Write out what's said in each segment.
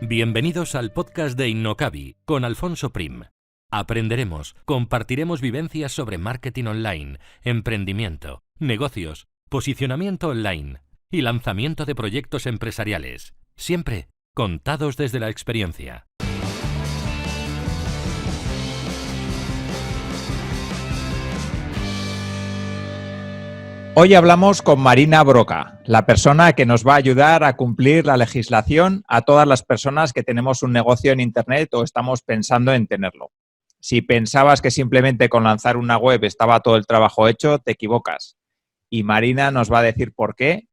Bienvenidos al podcast de Innocabi con Alfonso Prim. Aprenderemos, compartiremos vivencias sobre marketing online, emprendimiento, negocios, posicionamiento online y lanzamiento de proyectos empresariales, siempre contados desde la experiencia. Hoy hablamos con Marina Broca, la persona que nos va a ayudar a cumplir la legislación a todas las personas que tenemos un negocio en Internet o estamos pensando en tenerlo. Si pensabas que simplemente con lanzar una web estaba todo el trabajo hecho, te equivocas. Y Marina nos va a decir por qué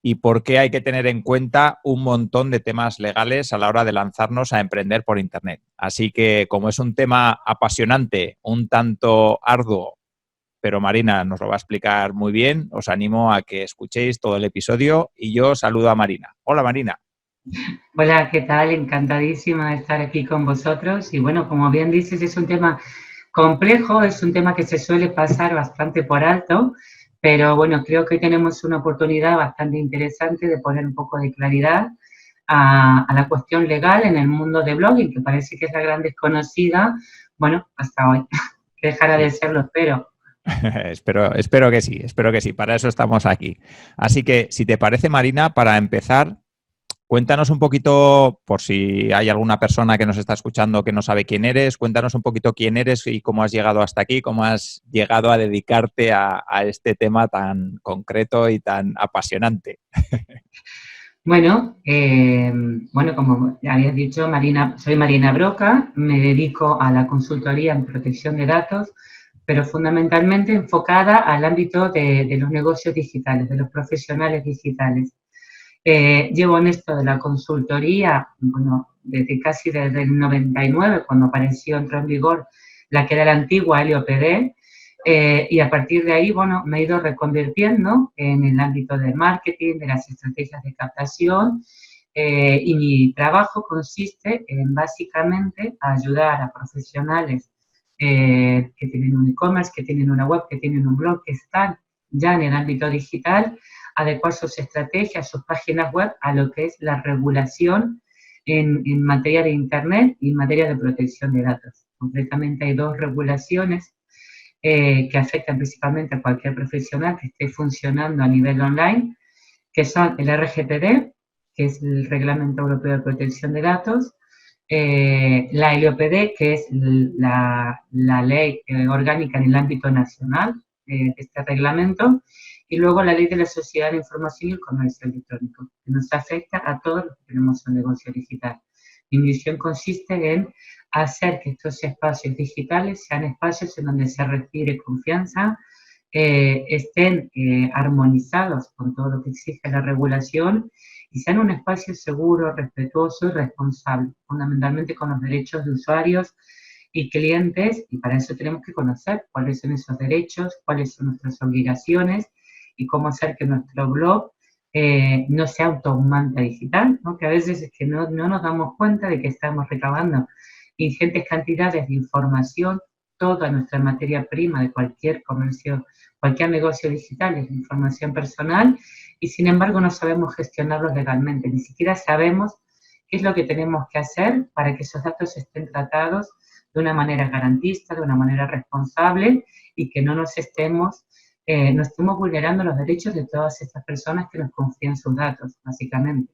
y por qué hay que tener en cuenta un montón de temas legales a la hora de lanzarnos a emprender por Internet. Así que, como es un tema apasionante, un tanto arduo, pero Marina nos lo va a explicar muy bien, os animo a que escuchéis todo el episodio y yo saludo a Marina. Hola, Marina. Hola, ¿qué tal? Encantadísima de estar aquí con vosotros. Y bueno, como bien dices, es un tema complejo, es un tema que se suele pasar bastante por alto, pero bueno, creo que hoy tenemos una oportunidad bastante interesante de poner un poco de claridad a la cuestión legal en el mundo de blogging, que parece que es la gran desconocida, bueno, hasta hoy, que dejará de serlo, espero. espero que sí, para eso estamos aquí. Así que, si te parece, Marina, para empezar, cuéntanos un poquito, por si hay alguna persona que nos está escuchando que no sabe quién eres, cuéntanos un poquito quién eres y cómo has llegado hasta aquí, cómo has llegado a dedicarte a este tema tan concreto y tan apasionante. Bueno, como ya habías dicho, soy Marina Broca, me dedico a la consultoría en protección de datos, pero fundamentalmente enfocada al ámbito de los negocios digitales, de los profesionales digitales. Llevo en esto de la consultoría, bueno, desde el 99, cuando entró en vigor la que era la antigua LOPD, y a partir de ahí, bueno, me he ido reconvirtiendo en el ámbito del marketing, de las estrategias de captación, y mi trabajo consiste en básicamente ayudar a profesionales que tienen un e-commerce, que tienen una web, que tienen un blog, que están ya en el ámbito digital, adecuar sus estrategias, sus páginas web a lo que es la regulación en materia de Internet y en materia de protección de datos. Concretamente hay dos regulaciones que afectan principalmente a cualquier profesional que esté funcionando a nivel online, que son el RGPD, que es el Reglamento Europeo de Protección de Datos, la LOPD, que es la ley orgánica en el ámbito nacional de este reglamento, y luego la ley de la sociedad de información y el comercio electrónico, que nos afecta a todos los que tenemos un negocio digital. Mi misión consiste en hacer que estos espacios digitales sean espacios en donde se respire confianza, estén armonizados con todo lo que exige la regulación y sean un espacio seguro, respetuoso y responsable, fundamentalmente con los derechos de usuarios y clientes, y para eso tenemos que conocer cuáles son esos derechos, cuáles son nuestras obligaciones y cómo hacer que nuestro blog no sea un tormenta digital, ¿no? Que a veces es que no nos damos cuenta de que estamos recabando ingentes cantidades de información, toda nuestra materia prima de cualquier comercio, cualquier negocio digital es información personal, y sin embargo no sabemos gestionarlos legalmente, ni siquiera sabemos qué es lo que tenemos que hacer para que esos datos estén tratados de una manera garantista, de una manera responsable, y que no estemos vulnerando los derechos de todas estas personas que nos confían sus datos, básicamente.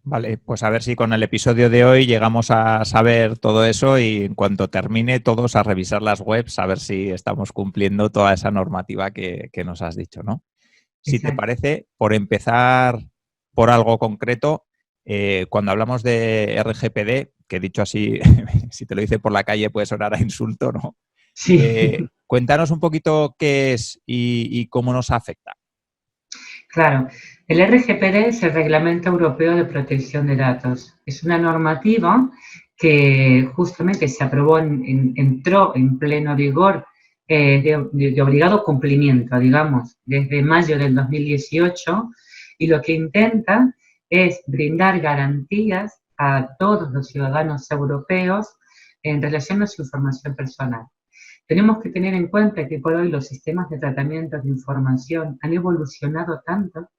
Vale, pues a ver si con el episodio de hoy llegamos a saber todo eso y en cuanto termine todos a revisar las webs a ver si estamos cumpliendo toda esa normativa que nos has dicho, ¿no? Si Exacto. te parece, por empezar por algo concreto, cuando hablamos de RGPD, que dicho así, si te lo dice por la calle puede sonar a insulto, ¿no? Sí. Cuéntanos un poquito qué es y cómo nos afecta. Claro, el RGPD es el Reglamento Europeo de Protección de Datos. Es una normativa que justamente se aprobó, entró en pleno vigor de obligado cumplimiento, digamos, desde mayo del 2018, y lo que intenta es brindar garantías a todos los ciudadanos europeos en relación a su información personal. Tenemos que tener en cuenta que por hoy los sistemas de tratamiento de información han evolucionado tanto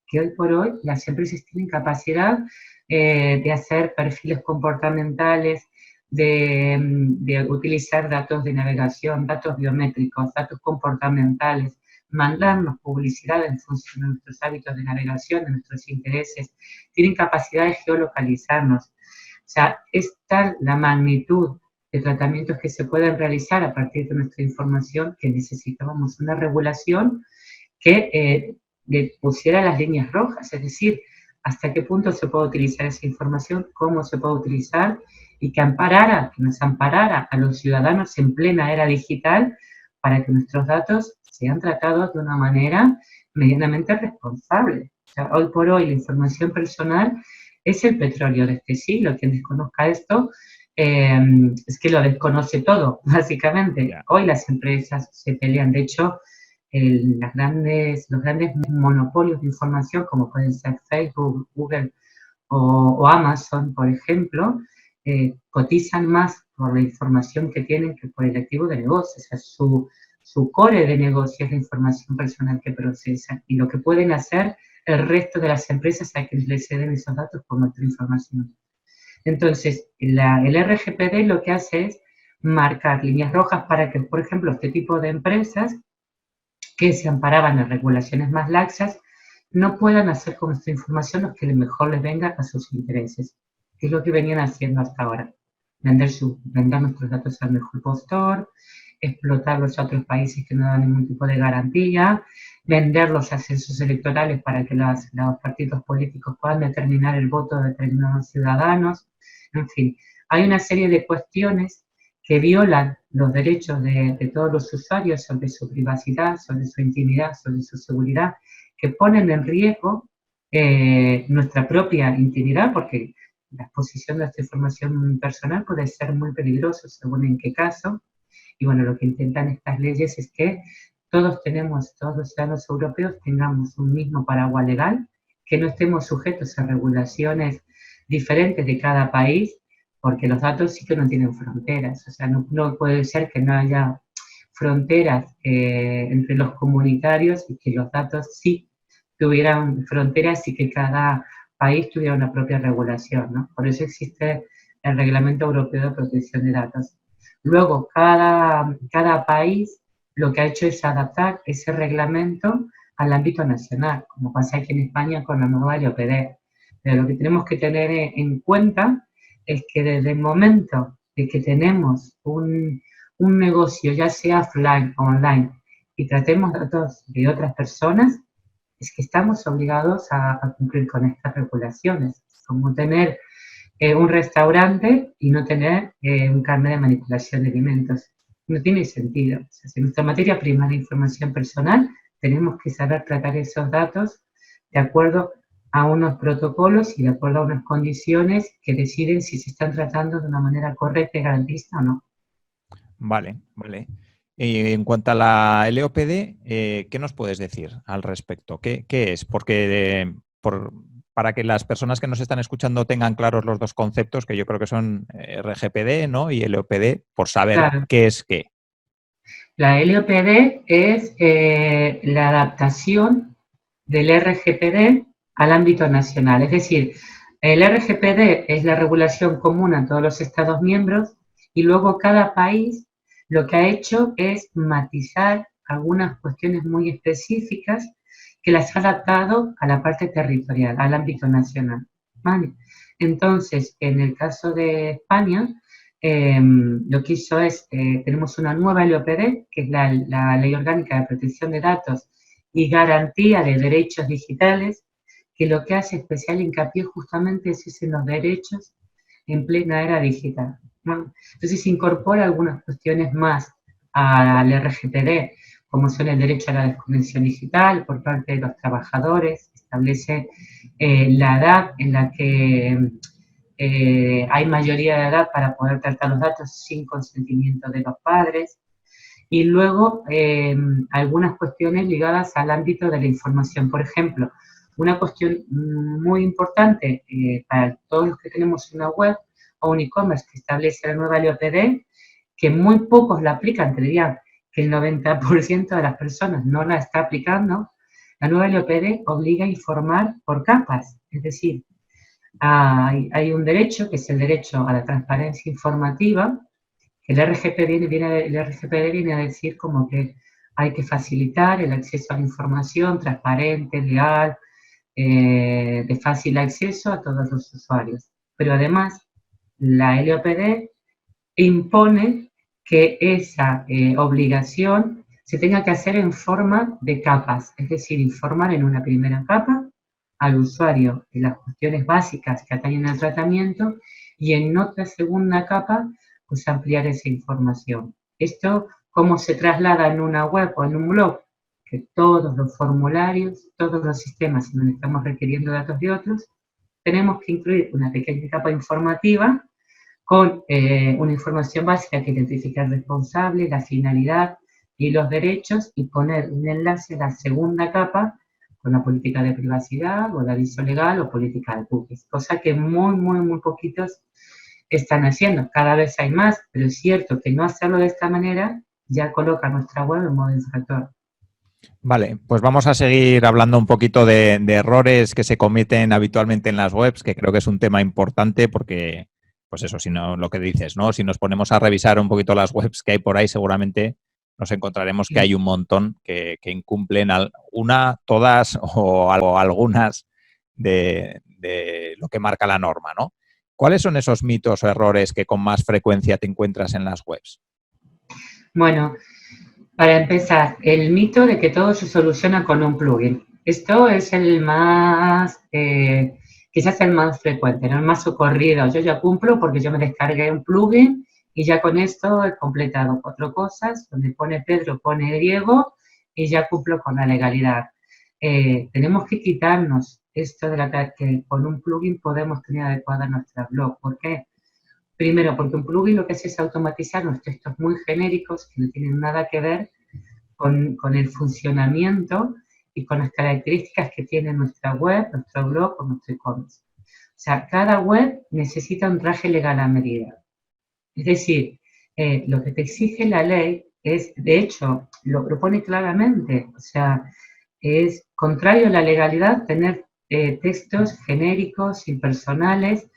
que hoy por hoy las empresas tienen capacidad de hacer perfiles comportamentales, de utilizar datos de navegación, datos biométricos, datos comportamentales, mandarnos publicidad en función de nuestros hábitos de navegación, de nuestros intereses, tienen capacidad de geolocalizarnos. O sea, es tal la magnitud de tratamientos que se pueden realizar a partir de nuestra información que necesitábamos una regulación que le pusiera las líneas rojas, es decir, hasta qué punto se puede utilizar esa información, cómo se puede utilizar y que nos amparara a los ciudadanos en plena era digital para que nuestros datos sean tratados de una manera medianamente responsable. O sea, hoy por hoy la información personal es el petróleo de este siglo. Quien desconozca esto es que lo desconoce todo, básicamente. Yeah. Hoy las empresas se pelean, de hecho, los grandes monopolios de información, como pueden ser Facebook, Google o Amazon, por ejemplo, cotizan más por la información que tienen que por el activo de negocio. O sea, su core de negocio es la información personal que procesan y lo que pueden hacer el resto de las empresas a quienes les ceden esos datos por nuestra información. Entonces, el RGPD lo que hace es marcar líneas rojas para que, por ejemplo, este tipo de empresas que se amparaban en regulaciones más laxas no puedan hacer con nuestra información lo que mejor les venga a sus intereses, que es lo que venían haciendo hasta ahora. Vender nuestros datos al mejor postor, explotarlos a otros países que no dan ningún tipo de garantía, vender los ascensos electorales para que los partidos políticos puedan determinar el voto de determinados ciudadanos. En fin, hay una serie de cuestiones que violan los derechos de todos los usuarios sobre su privacidad, sobre su intimidad, sobre su seguridad, que ponen en riesgo nuestra propia intimidad, porque la exposición de esta información personal puede ser muy peligroso según en qué caso. Y bueno, lo que intentan estas leyes es que todos los ciudadanos europeos tengamos un mismo paraguas legal, que no estemos sujetos a regulaciones diferentes de cada país, porque los datos sí que no tienen fronteras. O sea, no puede ser que no haya fronteras entre los comunitarios y que los datos sí tuvieran fronteras y que cada país tuviera una propia regulación, ¿no? Por eso existe el Reglamento Europeo de Protección de Datos. Luego, cada país lo que ha hecho es adaptar ese reglamento al ámbito nacional, como pasa aquí en España con la nueva LOPD. Pero lo que tenemos que tener en cuenta es que desde el momento de que tenemos un negocio, ya sea offline o online, y tratemos datos de otras personas, es que estamos obligados a cumplir con estas regulaciones, como tener un restaurante y no tener un carnet de manipulación de alimentos. No tiene sentido. O sea, si nuestra materia prima es la información personal, tenemos que saber tratar esos datos de acuerdo a unos protocolos y de acuerdo a unas condiciones que deciden si se están tratando de una manera correcta y garantista o no. Vale, vale. En cuanto a la LOPD, ¿qué nos puedes decir al respecto? ¿Qué es? Porque para que las personas que nos están escuchando tengan claros los dos conceptos, que yo creo que son RGPD, ¿no? Y LOPD, por saber claro qué es qué. La LOPD es la adaptación del RGPD al ámbito nacional. Es decir, el RGPD es la regulación común a todos los Estados miembros y luego cada país lo que ha hecho es matizar algunas cuestiones muy específicas que las ha adaptado a la parte territorial, al ámbito nacional. ¿Vale? Entonces, en el caso de España, lo que hizo es, tenemos una nueva LOPD, que es la Ley Orgánica de Protección de Datos y Garantía de Derechos Digitales, que lo que hace especial hincapié justamente es en los derechos en plena era digital, ¿no? Entonces incorpora algunas cuestiones más al RGPD, como son el derecho a la desconexión digital por parte de los trabajadores, establece la edad en la que hay mayoría de edad para poder tratar los datos sin consentimiento de los padres, y luego algunas cuestiones ligadas al ámbito de la información. Por ejemplo, una cuestión muy importante para todos los que tenemos una web o un e-commerce que establece la nueva LOPD, que muy pocos la aplican, te diría que el 90% de las personas no la está aplicando, La nueva LOPD obliga a informar por capas, es decir, hay un derecho que es el derecho a la transparencia informativa, que el RGPD viene a decir como que hay que facilitar el acceso a la información transparente, legal, de fácil acceso a todos los usuarios. Pero además, la LOPD impone que esa obligación se tenga que hacer en forma de capas, es decir, informar en una primera capa al usuario de las cuestiones básicas que atañen al tratamiento y en otra segunda capa, pues ampliar esa información. Esto, ¿cómo se traslada en una web o en un blog? Que todos los formularios, todos los sistemas en donde estamos requiriendo datos de otros, tenemos que incluir una pequeña capa informativa con una información básica que identifica al responsable, la finalidad y los derechos, y poner un enlace a la segunda capa con la política de privacidad o el aviso legal o política de cookies, cosa que muy poquitos están haciendo. Cada vez hay más, pero es cierto que no hacerlo de esta manera ya coloca nuestra web en modo infractor. Vale, pues vamos a seguir hablando un poquito de errores que se cometen habitualmente en las webs, que creo que es un tema importante porque, pues eso, si no, lo que dices, ¿no? Si nos ponemos a revisar un poquito las webs que hay por ahí, seguramente nos encontraremos que hay un montón que incumplen todas o algunas de lo que marca la norma, ¿no? ¿Cuáles son esos mitos o errores que con más frecuencia te encuentras en las webs? Bueno, para empezar, el mito de que todo se soluciona con un plugin. Esto es el más, quizás el más frecuente, ¿no? El más socorrido. Yo ya cumplo porque yo me descargué un plugin y ya con esto he completado 4 cosas, donde pone Pedro, pone Diego y ya cumplo con la legalidad. Tenemos que quitarnos esto de que con un plugin podemos tener adecuada nuestra blog. ¿Por qué? Primero, porque un plugin lo que hace es automatizar los textos muy genéricos que no tienen nada que ver con el funcionamiento y con las características que tiene nuestra web, nuestro blog o nuestro e-commerce. O sea, cada web necesita un traje legal a medida. Es decir, lo que te exige la ley es, de hecho, lo propone claramente, o sea, es contrario a la legalidad tener textos genéricos, impersonales,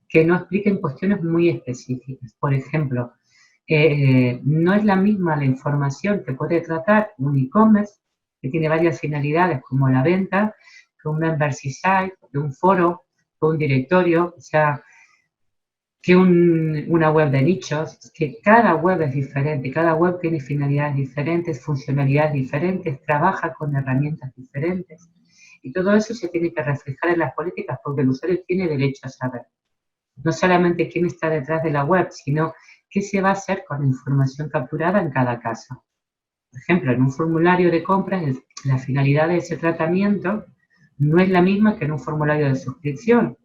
que no expliquen cuestiones muy específicas. Por ejemplo, no es la misma la información que puede tratar un e-commerce, que tiene varias finalidades como la venta, que un membership site, que un foro, que un directorio, o sea, que una web de nichos, que cada web es diferente, cada web tiene finalidades diferentes, funcionalidades diferentes, trabaja con herramientas diferentes. Y todo eso se tiene que reflejar en las políticas porque el usuario tiene derecho a saber. No solamente quién está detrás de la web, sino qué se va a hacer con la información capturada en cada caso. Por ejemplo, en un formulario de compras, la finalidad de ese tratamiento no es la misma que en un formulario de suscripción,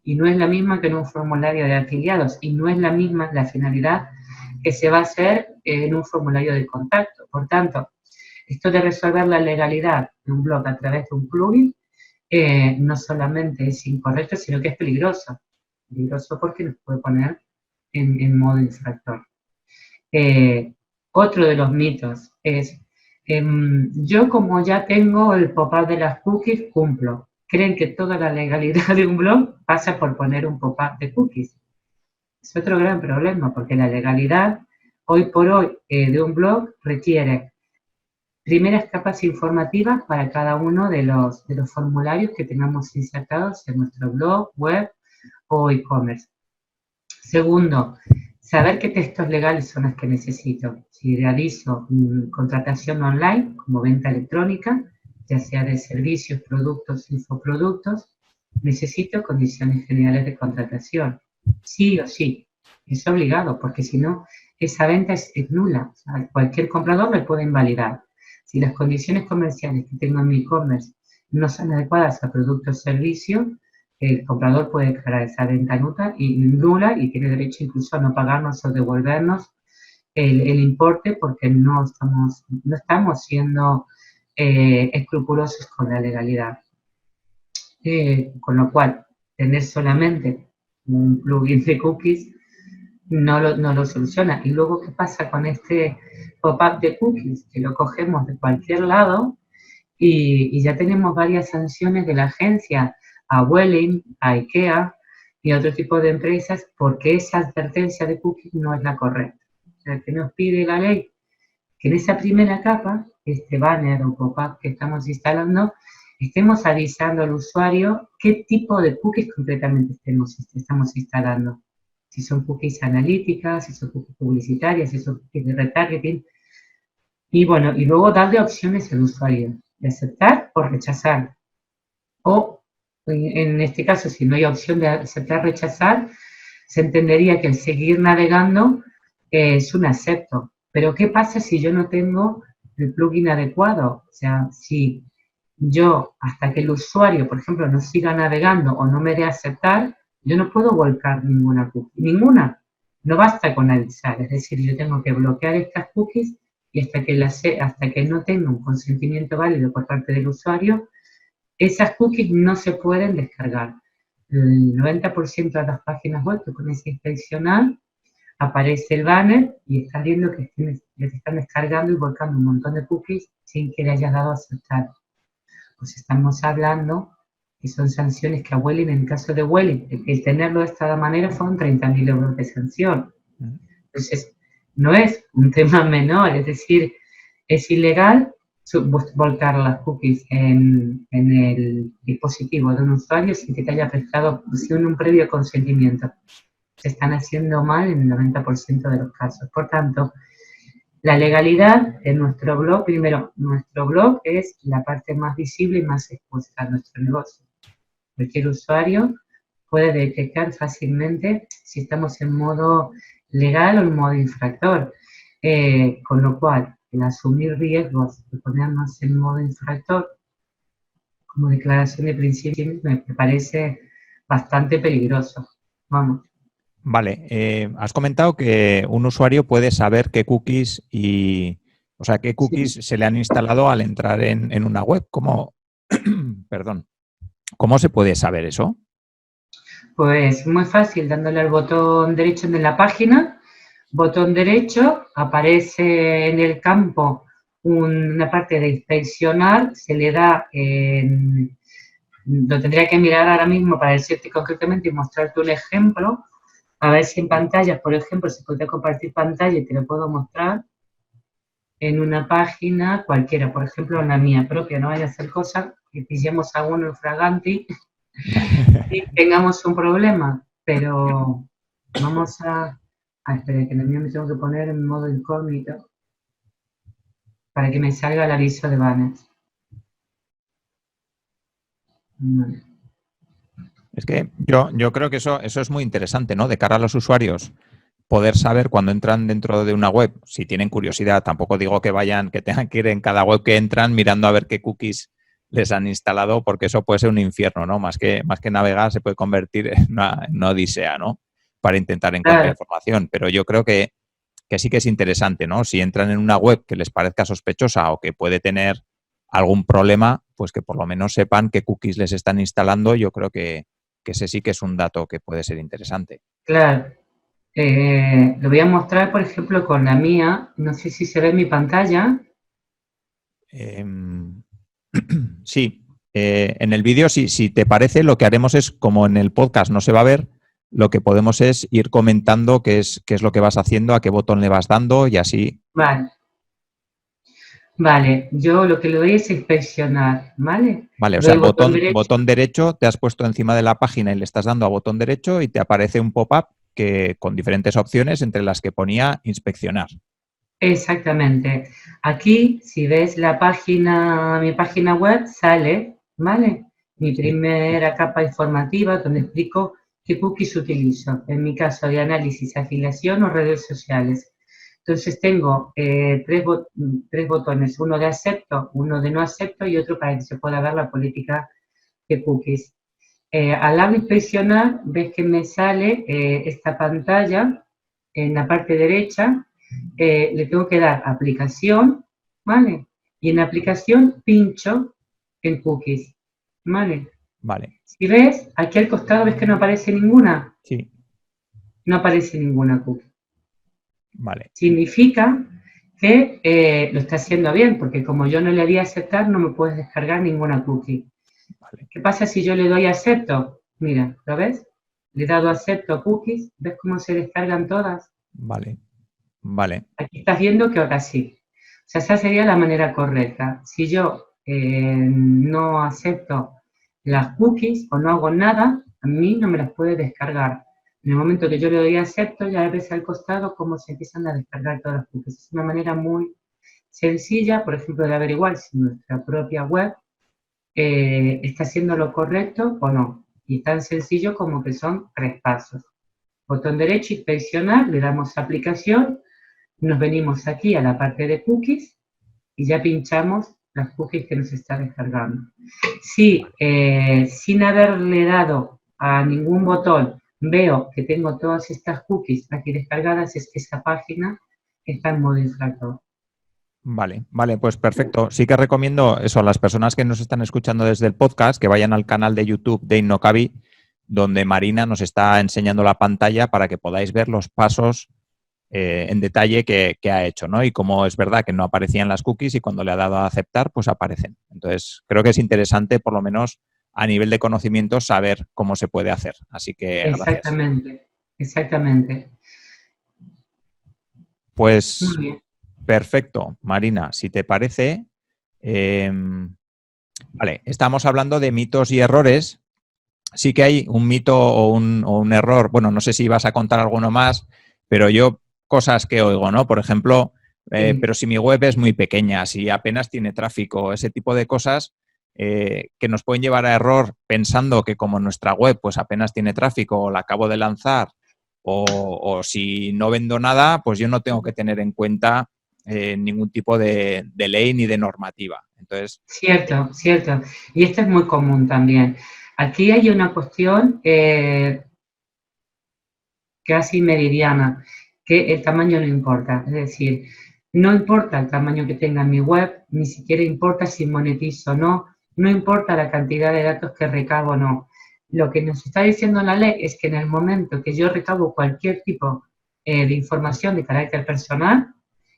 y no es la misma que en un formulario de afiliados, y no es la misma la finalidad que se va a hacer en un formulario de contacto. Por tanto, esto de resolver la legalidad de un blog a través de un plugin no solamente es incorrecto, sino que es peligroso. Peligroso porque nos puede poner en modo infractor. Otro de los mitos es, yo como ya tengo el pop-up de las cookies, cumplo. Creen que toda la legalidad de un blog pasa por poner un pop-up de cookies. Es otro gran problema, porque la legalidad, hoy por hoy, de un blog requiere primeras capas informativas para cada uno de los formularios que tengamos insertados en nuestro blog, web o e-commerce. Segundo, saber qué textos legales son los que necesito. Si realizo contratación online, como venta electrónica, ya sea de servicios, productos, infoproductos, necesito condiciones generales de contratación. Sí o sí, es obligado, porque si no, esa venta es nula. O sea, cualquier comprador le puede invalidar. Si las condiciones comerciales que tengo en mi e-commerce no son adecuadas a producto o servicio, el comprador puede declarar esa venta nula y tiene derecho incluso a no pagarnos o devolvernos el importe porque no estamos siendo escrupulosos con la legalidad. Con lo cual, tener solamente un plugin de cookies no lo soluciona. Y luego, ¿qué pasa con este pop-up de cookies? Que lo cogemos de cualquier lado y ya tenemos varias sanciones de la agencia a Vueling, a IKEA y a otro tipo de empresas porque esa advertencia de cookies no es la correcta. O sea, que nos pide la ley que en esa primera capa, este banner o pop-up que estamos instalando, estemos avisando al usuario qué tipo de cookies concretamente estamos instalando. Si son cookies analíticas, si son cookies publicitarias, si son cookies de retargeting. Y bueno, y luego darle opciones al usuario de aceptar o rechazar. O en este caso, si no hay opción de aceptar o rechazar, se entendería que el seguir navegando es un acepto. Pero ¿qué pasa si yo no tengo el plugin adecuado? O sea, si yo, hasta que el usuario, por ejemplo, no siga navegando o no me dé aceptar, yo no puedo volcar ninguna cookie. Ninguna. No basta con avisar. Es decir, yo tengo que bloquear estas cookies y hasta que no tenga un consentimiento válido por parte del usuario, esas cookies no se pueden descargar. El 90% de las páginas web que pones a inspeccionar, aparece el banner y estás viendo que te están descargando y volcando un montón de cookies sin que le hayas dado a aceptar. Pues estamos hablando que son sanciones que a Vueling, en el caso de Vueling, el tenerlo de esta manera fueron 30.000 euros de sanción. Entonces, no es un tema menor, es decir, es ilegal volcar las cookies en el dispositivo de un usuario sin que te haya prestado un previo consentimiento. Se están haciendo mal en el 90% de los casos. Por tanto, la legalidad de nuestro blog, primero, nuestro blog es la parte más visible y más expuesta a nuestro negocio. Cualquier usuario puede detectar fácilmente si estamos en modo legal o en modo infractor. Con lo cual, el asumir riesgos y ponernos en modo infractor como declaración de principios me parece bastante peligroso. Vamos. Vale, has comentado que un usuario puede saber qué cookies qué cookies se le han instalado al entrar en una web. ¿Cómo, perdón, cómo se puede saber eso? Pues muy fácil, dándole al botón derecho de la página, botón derecho, aparece en el campo una parte de inspeccionar, se le da, lo tendría que mirar ahora mismo para decirte concretamente y mostrarte un ejemplo, a ver si en pantalla, por ejemplo, se puede compartir pantalla y te lo puedo mostrar en una página cualquiera, por ejemplo, en la mía propia, no vaya a ser cosa que pillemos a uno infraganti y tengamos un problema, pero vamos a espera, que en el mío me tengo que poner en modo incógnito para que me salga el aviso de banners. Vale. Es que yo creo que eso es muy interesante, ¿no? De cara a los usuarios, poder saber cuando entran dentro de una web, si tienen curiosidad, tampoco digo que tengan que ir en cada web que entran mirando a ver qué cookies les han instalado, porque eso puede ser un infierno, ¿no? Más que navegar se puede convertir en una odisea, ¿no? Para intentar encontrar información. Pero yo creo que sí que es interesante, ¿no? Si entran en una web que les parezca sospechosa o que puede tener algún problema, pues que por lo menos sepan qué cookies les están instalando. Yo creo que ese sí que es un dato que puede ser interesante. Claro. Lo voy a mostrar, por ejemplo, con la mía. No sé si se ve en mi pantalla. Sí. En el vídeo, si te parece, lo que haremos es, como en el podcast no se va a ver, lo que podemos es ir comentando qué es lo que vas haciendo, a qué botón le vas dando y así. Vale, yo lo que le doy es inspeccionar, ¿vale? Vale, o sea, el botón derecho te has puesto encima de la página y le estás dando a botón derecho y te aparece un pop-up con diferentes opciones entre las que ponía inspeccionar. Exactamente. Aquí, si ves mi página web, sale, ¿vale? Mi primera capa informativa donde explico qué cookies utilizo. En mi caso de análisis, afiliación o redes sociales. Entonces tengo tres botones, uno de acepto, uno de no acepto y otro para que se pueda ver la política de cookies. Al lado de inspeccionar, ves que me sale esta pantalla en la parte derecha. Le tengo que dar aplicación, ¿vale? Y en aplicación pincho en cookies, ¿vale? Vale. Si ves, aquí al costado ves que no aparece ninguna. Sí. No aparece ninguna cookie. Vale. Significa que lo está haciendo bien, porque como yo no le di a aceptar, no me puedes descargar ninguna cookie. Vale. ¿Qué pasa si yo le doy acepto? Mira, ¿lo ves? Le he dado acepto a cookies, ¿ves cómo se descargan todas? Vale. Vale. Aquí estás viendo que ahora sí. O sea, esa sería la manera correcta. Si yo no acepto las cookies o no hago nada, a mí no me las puede descargar. En el momento que yo le doy acepto, ya ves al costado cómo se empiezan a descargar todas las cookies. Es una manera muy sencilla, por ejemplo, de averiguar si nuestra propia web está haciendo lo correcto o no. Y tan sencillo como que son 3 pasos. Botón derecho, inspeccionar, le damos a aplicación, nos venimos aquí a la parte de cookies y ya pinchamos las cookies que nos está descargando. Si sin haberle dado a ningún botón veo que tengo todas estas cookies aquí descargadas, es que esa página está en modo infractor. Vale, vale, pues perfecto. Sí que recomiendo eso a las personas que nos están escuchando desde el podcast, que vayan al canal de YouTube de Innocabi, donde Marina nos está enseñando la pantalla para que podáis ver los pasos en detalle que ha hecho, ¿no? Y como es verdad que no aparecían las cookies y cuando le ha dado a aceptar, pues aparecen. Entonces, creo que es interesante, por lo menos a nivel de conocimiento, saber cómo se puede hacer. Así que gracias. Exactamente, exactamente. Pues Muy bien. perfecto, Marina. Si te parece, vale, estamos hablando de mitos y errores. Sí que hay un mito o un error. Bueno, no sé si vas a contar alguno más, pero yo cosas que oigo, ¿no? Por ejemplo, pero si mi web es muy pequeña, si apenas tiene tráfico, ese tipo de cosas que nos pueden llevar a error pensando que como nuestra web pues apenas tiene tráfico o la acabo de lanzar o si no vendo nada, pues yo no tengo que tener en cuenta ningún tipo de ley ni de normativa. Entonces, Cierto, cierto. Y esto es muy común también. Aquí hay una cuestión casi meridiana, que el tamaño no importa. Es decir, no importa el tamaño que tenga mi web, ni siquiera importa si monetizo o no, no importa la cantidad de datos que recabo o no. Lo que nos está diciendo la ley es que en el momento que yo recabo cualquier tipo de información de carácter personal,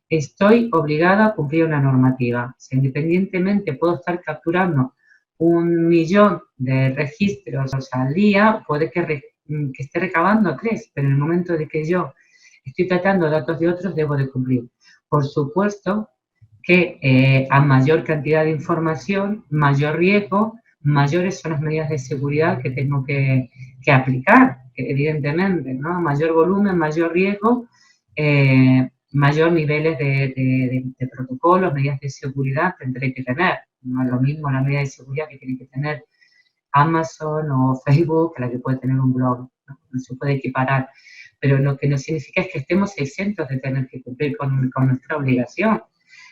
estoy obligada a cumplir una normativa. O sea, independientemente, puedo estar capturando 1.000.000 de registros al día, puede que esté recabando 3, pero en el momento de que yo estoy tratando datos de otros, debo de cumplir. Por supuesto que a mayor cantidad de información, mayor riesgo, mayores son las medidas de seguridad que tengo que aplicar, evidentemente, ¿no? Mayor volumen, mayor riesgo, mayor niveles de protocolos, medidas de seguridad tendré que tener. No es lo mismo la medida de seguridad que tiene que tener Amazon o Facebook que la que puede tener un blog. No se puede equiparar. Pero lo que no significa es que estemos exentos de tener que cumplir con nuestra obligación.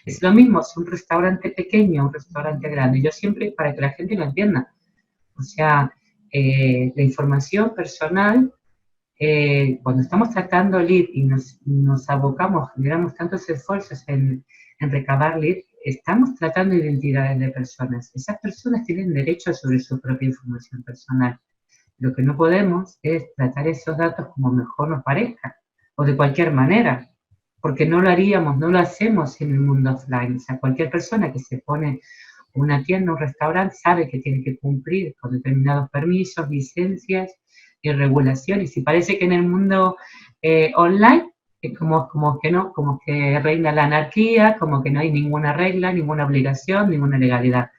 Es lo mismo si un restaurante pequeño o un restaurante grande. Yo siempre, para que la gente lo entienda, o sea, la información personal, cuando estamos tratando lead y nos abocamos, generamos tantos esfuerzos en recabar lead, estamos tratando identidades de personas. Esas personas tienen derecho sobre su propia información personal. Lo que no podemos es tratar esos datos como mejor nos parezca o de cualquier manera, porque no lo haríamos, no lo hacemos en el mundo offline. O sea, cualquier persona que se pone una tienda, un restaurante, sabe que tiene que cumplir con determinados permisos, licencias y regulaciones. Y parece que en el mundo online es como que no, como que reina la anarquía, como que no hay ninguna regla, ninguna obligación, ninguna legalidad.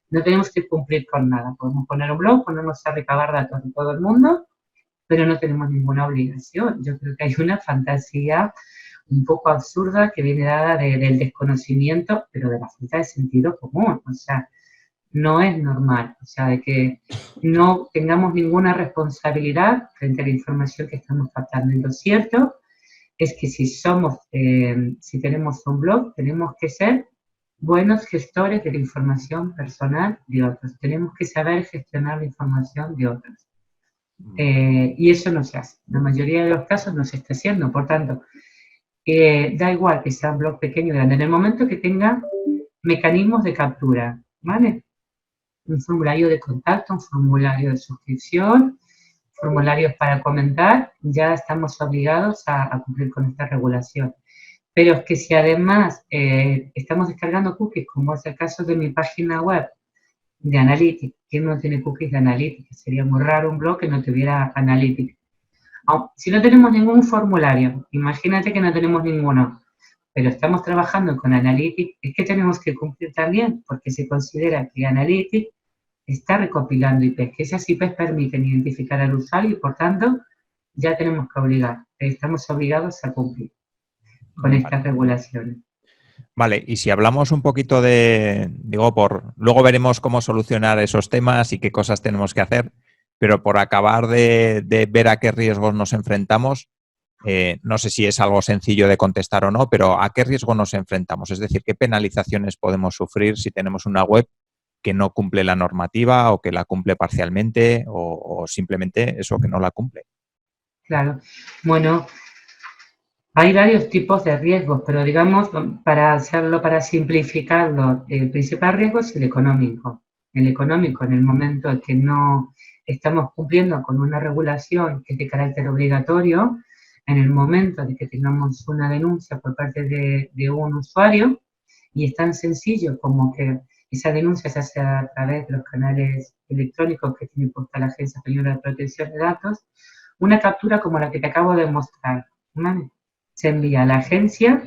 No tenemos que cumplir con nada. Podemos poner un blog, ponernos a recabar datos de todo el mundo, pero no tenemos ninguna obligación. Yo creo que hay una fantasía un poco absurda que viene dada del desconocimiento, pero de la falta de sentido común. O sea, no es normal. O sea, de que no tengamos ninguna responsabilidad frente a la información que estamos captando. Y lo cierto es que si tenemos un blog, tenemos que ser buenos gestores de la información personal de otros. Tenemos que saber gestionar la información de otros. Y eso no se hace. La mayoría de los casos no se está haciendo. Por tanto, da igual que sea un blog pequeño o grande. En el momento que tenga mecanismos de captura, ¿vale? Un formulario de contacto, un formulario de suscripción, formularios para comentar, ya estamos obligados a cumplir con esta regulación. Pero es que si además estamos descargando cookies, como es el caso de mi página web de Analytics, ¿quién no tiene cookies de Analytics? Sería muy raro un blog que no tuviera Analytics. Si no tenemos ningún formulario, imagínate que no tenemos ninguno, pero estamos trabajando con Analytics, es que tenemos que cumplir también, porque se considera que Analytics está recopilando IPs, que esas IPs permiten identificar al usuario y, por tanto, ya tenemos que obligar, estamos obligados a cumplir con estas regulaciones. Vale, y si hablamos un poquito luego veremos cómo solucionar esos temas y qué cosas tenemos que hacer, pero por acabar de ver a qué riesgos nos enfrentamos, no sé si es algo sencillo de contestar o no, pero ¿a qué riesgo nos enfrentamos? Es decir, ¿qué penalizaciones podemos sufrir si tenemos una web que no cumple la normativa o que la cumple parcialmente o simplemente eso, que no la cumple? Claro, bueno, hay varios tipos de riesgos, pero digamos, para simplificarlo, el principal riesgo es el económico. El económico, en el momento en que no estamos cumpliendo con una regulación que es de carácter obligatorio, en el momento de que tengamos una denuncia por parte de un usuario, y es tan sencillo como que esa denuncia se hace a través de los canales electrónicos que tiene puesta la Agencia Española de Protección de Datos, una captura como la que te acabo de mostrar, ¿vale? Se envía a la agencia,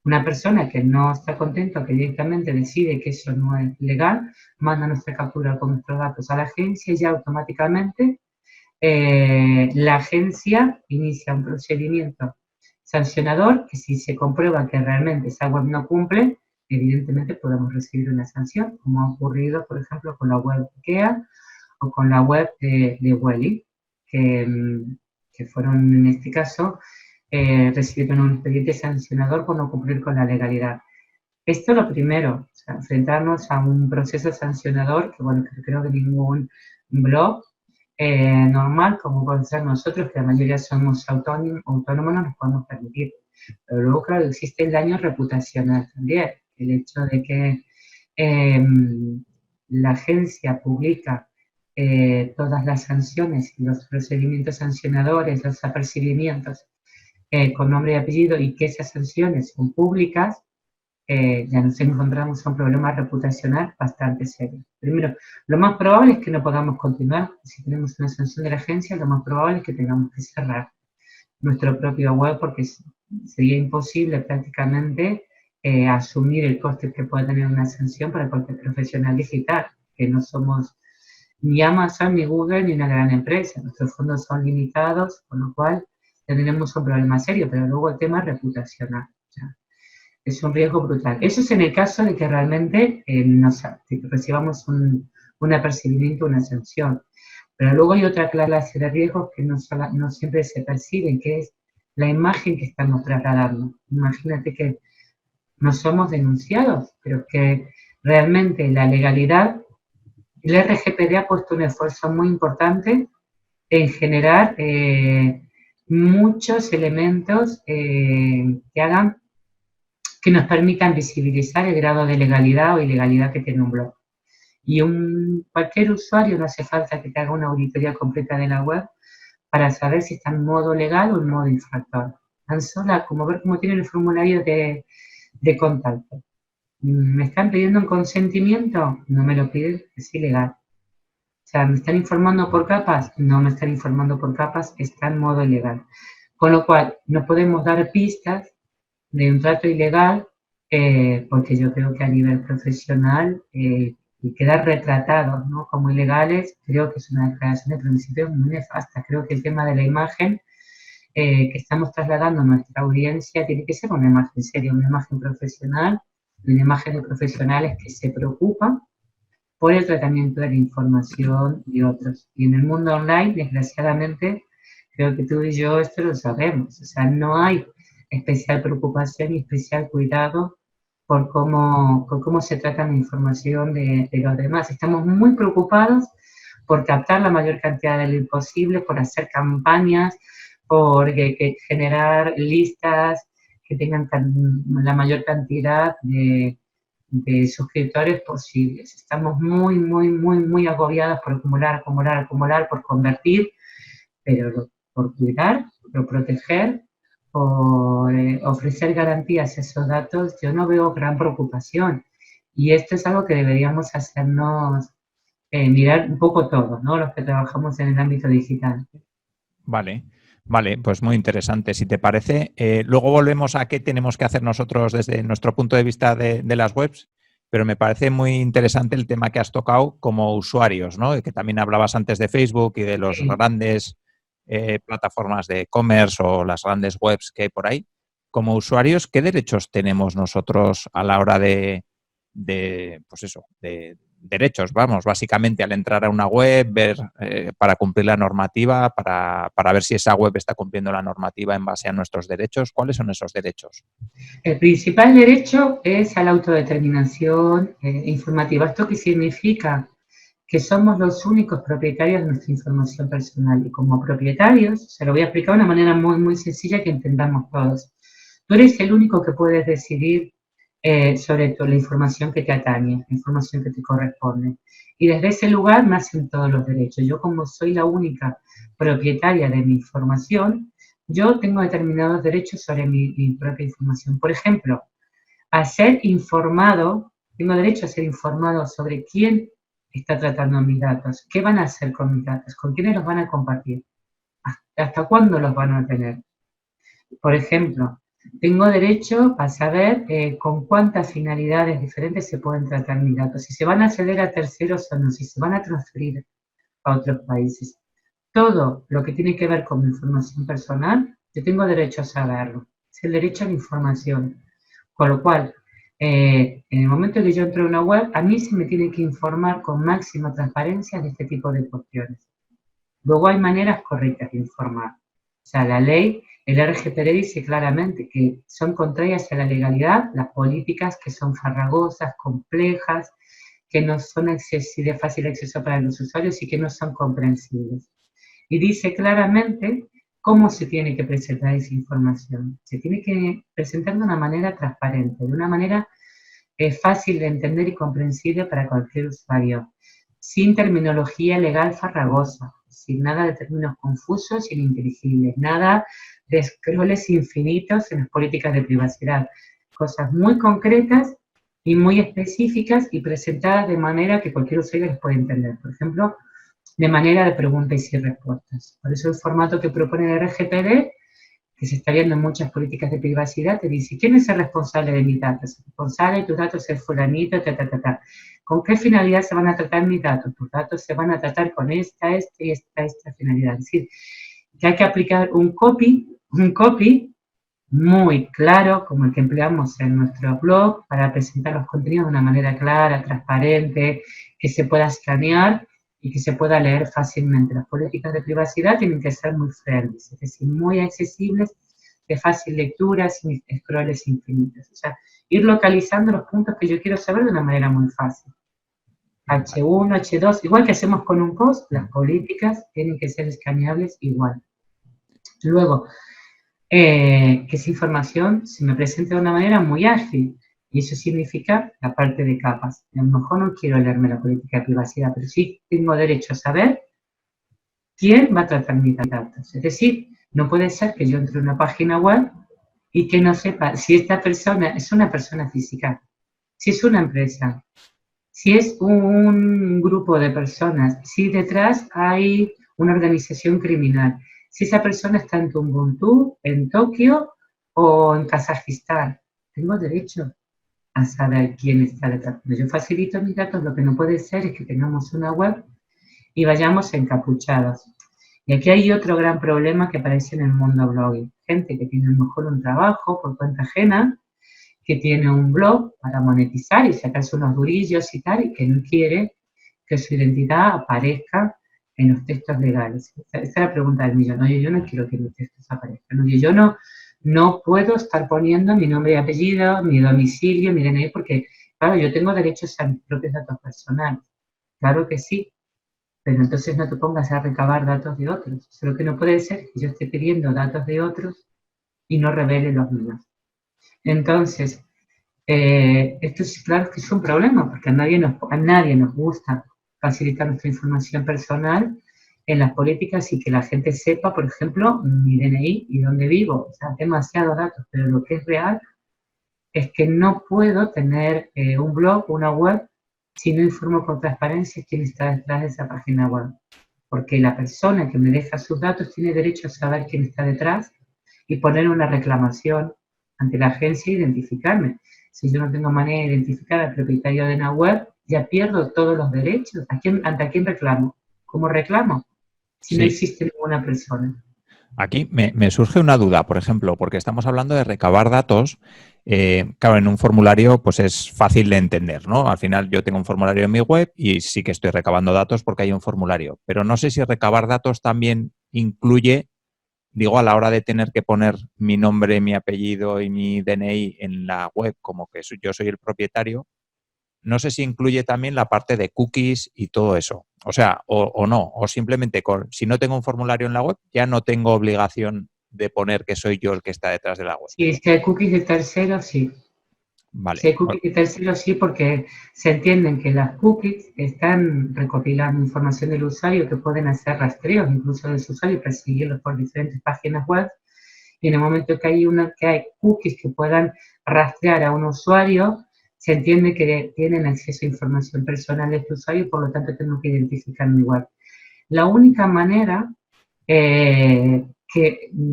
una persona que no está contento, que directamente decide que eso no es legal, manda nuestra captura con nuestros datos a la agencia y ya automáticamente la agencia inicia un procedimiento sancionador que si se comprueba que realmente esa web no cumple, evidentemente podemos recibir una sanción, como ha ocurrido, por ejemplo, con la web de IKEA o con la web de Welly, que fueron, en este caso, recibieron un expediente sancionador por no cumplir con la legalidad. Esto es lo primero, o sea, enfrentarnos a un proceso sancionador que, bueno, que creo que ningún blog normal, como pueden ser nosotros, que la mayoría somos autónomos, no nos podemos permitir. Pero luego, claro, existe el daño reputacional también, el hecho de que la agencia publica todas las sanciones y los procedimientos sancionadores, los apercibimientos con nombre y apellido, y que esas sanciones son públicas, ya nos encontramos un problema reputacional bastante serio. Primero, lo más probable es que no podamos continuar. Si tenemos una sanción de la agencia, lo más probable es que tengamos que cerrar nuestro propio web porque sería imposible prácticamente asumir el coste que puede tener una sanción para cualquier profesional digital, que no somos ni Amazon, ni Google, ni una gran empresa. Nuestros fondos son limitados, con lo cual tendremos un problema serio, pero luego el tema reputacional. O sea, es un riesgo brutal. Eso es en el caso de que realmente recibamos un apercibimiento, una sanción. Pero luego hay otra clase de riesgos que no siempre se perciben, que es la imagen que estamos trasladando. Imagínate que no somos denunciados, pero que realmente la legalidad, el RGPD ha puesto un esfuerzo muy importante en generar muchos elementos que nos permitan visibilizar el grado de legalidad o ilegalidad que tiene un blog. Y cualquier usuario, no hace falta que te haga una auditoría completa de la web para saber si está en modo legal o en modo infractor. Tan solo como ver cómo tiene el formulario de contacto. ¿Me están pidiendo un consentimiento? No me lo piden, es ilegal. O sea, ¿me están informando por capas? No me están informando por capas, está en modo ilegal. Con lo cual, no podemos dar pistas de un trato ilegal porque yo creo que a nivel profesional y quedar retratados, ¿no?, como ilegales, creo que es una declaración de principio muy nefasta. Creo que el tema de la imagen que estamos trasladando a nuestra audiencia tiene que ser una imagen seria, una imagen profesional, una imagen de profesionales que se preocupan por el tratamiento de la información de otros. Y en el mundo online, desgraciadamente, creo que tú y yo esto lo sabemos. O sea, no hay especial preocupación y especial cuidado por cómo se trata la información de los demás. Estamos muy preocupados por captar la mayor cantidad de lo posible, por hacer campañas, por generar listas que tengan la mayor cantidad de suscriptores posibles. Estamos muy agobiados por acumular, por convertir, pero por cuidar, por proteger, por ofrecer garantías a esos datos, yo no veo gran preocupación. Y esto es algo que deberíamos hacernos mirar un poco todos, ¿no? Los que trabajamos en el ámbito digital. Vale, vale, pues muy interesante. Si te parece, luego volvemos a qué tenemos que hacer nosotros desde nuestro punto de vista de las webs, pero me parece muy interesante el tema que has tocado como usuarios, ¿no? Y que también hablabas antes de Facebook y de los grandes plataformas de e-commerce o las grandes webs que hay por ahí. Como usuarios, ¿qué derechos tenemos nosotros a la hora pues eso, de derechos, vamos, básicamente al entrar a una web, ver para cumplir la normativa, para ver si esa web está cumpliendo la normativa en base a nuestros derechos? ¿Cuáles son esos derechos? El principal derecho es a la autodeterminación informativa. ¿Esto qué significa? Que somos los únicos propietarios de nuestra información personal. Y como propietarios, se lo voy a explicar de una manera muy, muy sencilla que entendamos todos. Tú eres el único que puedes decidir sobre la información que te atañe, la información que te corresponde. Y desde ese lugar nacen todos los derechos. Yo, como soy la única propietaria de mi información, yo tengo determinados derechos sobre mi propia información. Por ejemplo, a ser informado, tengo derecho a ser informado sobre quién está tratando mis datos, qué van a hacer con mis datos, con quiénes los van a compartir, hasta cuándo los van a tener. Por ejemplo, tengo derecho a saber con cuántas finalidades diferentes se pueden tratar mis datos, si se van a acceder a terceros o no, si se van a transferir a otros países. Todo lo que tiene que ver con mi información personal, yo tengo derecho a saberlo. Es el derecho a la información. Con lo cual, en el momento que yo entro a una web, a mí se me tiene que informar con máxima transparencia de este tipo de cuestiones. Luego hay maneras correctas de informar. O sea, la ley, el RGPD dice claramente que son contrarias a la legalidad las políticas que son farragosas, complejas, que no son de fácil acceso para los usuarios y que no son comprensibles. Y dice claramente cómo se tiene que presentar esa información. Se tiene que presentar de una manera transparente, de una manera fácil de entender y comprensible para cualquier usuario, sin terminología legal farragosa, sin nada de términos confusos y ininteligibles, nada de scrolls infinitos en las políticas de privacidad. Cosas muy concretas y muy específicas y presentadas de manera que cualquier usuario les pueda entender. Por ejemplo, de manera de preguntas y respuestas. Por eso el formato que propone el RGPD, que se está viendo en muchas políticas de privacidad, te dice, ¿quién es el responsable de mis datos? El responsable de tus datos es fulanito, ¿Con qué finalidad se van a tratar mis datos? Tus datos se van a tratar con esta finalidad. Es decir, que hay que aplicar un copy muy claro, como el que empleamos en nuestro blog, para presentar los contenidos de una manera clara, transparente, que se pueda escanear y que se pueda leer fácilmente. Las políticas de privacidad tienen que ser muy friendly, es decir, muy accesibles, de fácil lectura, sin scrolls infinitos. O sea, ir localizando los puntos que yo quiero saber de una manera muy fácil. H1, H2, igual que hacemos con un post, las políticas tienen que ser escaneables igual. Luego, que esa información se me presente de una manera muy ágil. Y eso significa la parte de capas. A lo mejor no quiero leerme la política de privacidad, pero sí tengo derecho a saber quién va a tratar mis datos. Es decir, no puede ser que yo entre a una página web y que no sepa si esta persona es una persona física, si es una empresa, si es un grupo de personas, si detrás hay una organización criminal, si esa persona está en Tumbuntu, en Tokio o en Kazajistán. Tengo derecho a saber quién está detrás. Cuando yo facilito mis datos, lo que no puede ser es que tengamos una web y vayamos encapuchados. Y aquí hay otro gran problema que aparece en el mundo blogging. Gente que tiene a lo mejor un trabajo por cuenta ajena, que tiene un blog para monetizar y sacarse unos durillos y tal, y que no quiere que su identidad aparezca en los textos legales. Esa es la pregunta del millón. Oye, yo no quiero que mis textos aparezcan. Oye, yo no puedo estar poniendo mi nombre y apellido, mi domicilio, mi DNI, porque, claro, yo tengo derechos a mis propios datos personales. Claro que sí, pero entonces no te pongas a recabar datos de otros. Lo que no puede ser que yo esté pidiendo datos de otros y no revele los míos. Entonces, esto es claro que es un problema, porque a nadie nos gusta facilitar nuestra información personal en las políticas y que la gente sepa, por ejemplo, mi DNI y dónde vivo. O sea, demasiados datos, pero lo que es real es que no puedo tener un blog, una web, si no informo con transparencia quién está detrás de esa página web. Porque la persona que me deja sus datos tiene derecho a saber quién está detrás y poner una reclamación ante la agencia e identificarme. Si yo no tengo manera de identificar al propietario de una web, ya pierdo todos los derechos. ¿Ante quién reclamo? ¿Cómo reclamo? Si no existe ninguna persona. Aquí me surge una duda, por ejemplo, porque estamos hablando de recabar datos. Claro, en un formulario pues es fácil de entender, ¿no? Al final yo tengo un formulario en mi web y sí que estoy recabando datos porque hay un formulario. Pero no sé si recabar datos también incluye, digo, a la hora de tener que poner mi nombre, mi apellido y mi DNI en la web, como que yo soy el propietario. No sé si incluye también la parte de cookies y todo eso. O sea, o no, o simplemente si no tengo un formulario en la web, ya no tengo obligación de poner que soy yo el que está detrás de la web. Sí, si hay cookies de terceros, sí. Vale. Si hay cookies de terceros, sí, porque se entienden que las cookies están recopilando información del usuario que pueden hacer rastreos incluso de su usuario y perseguirlos por diferentes páginas web. Y en el momento que hay cookies que puedan rastrear a un usuario, se entiende que tienen acceso a información personal de este usuario y por lo tanto tengo que identificarme igual. La única manera de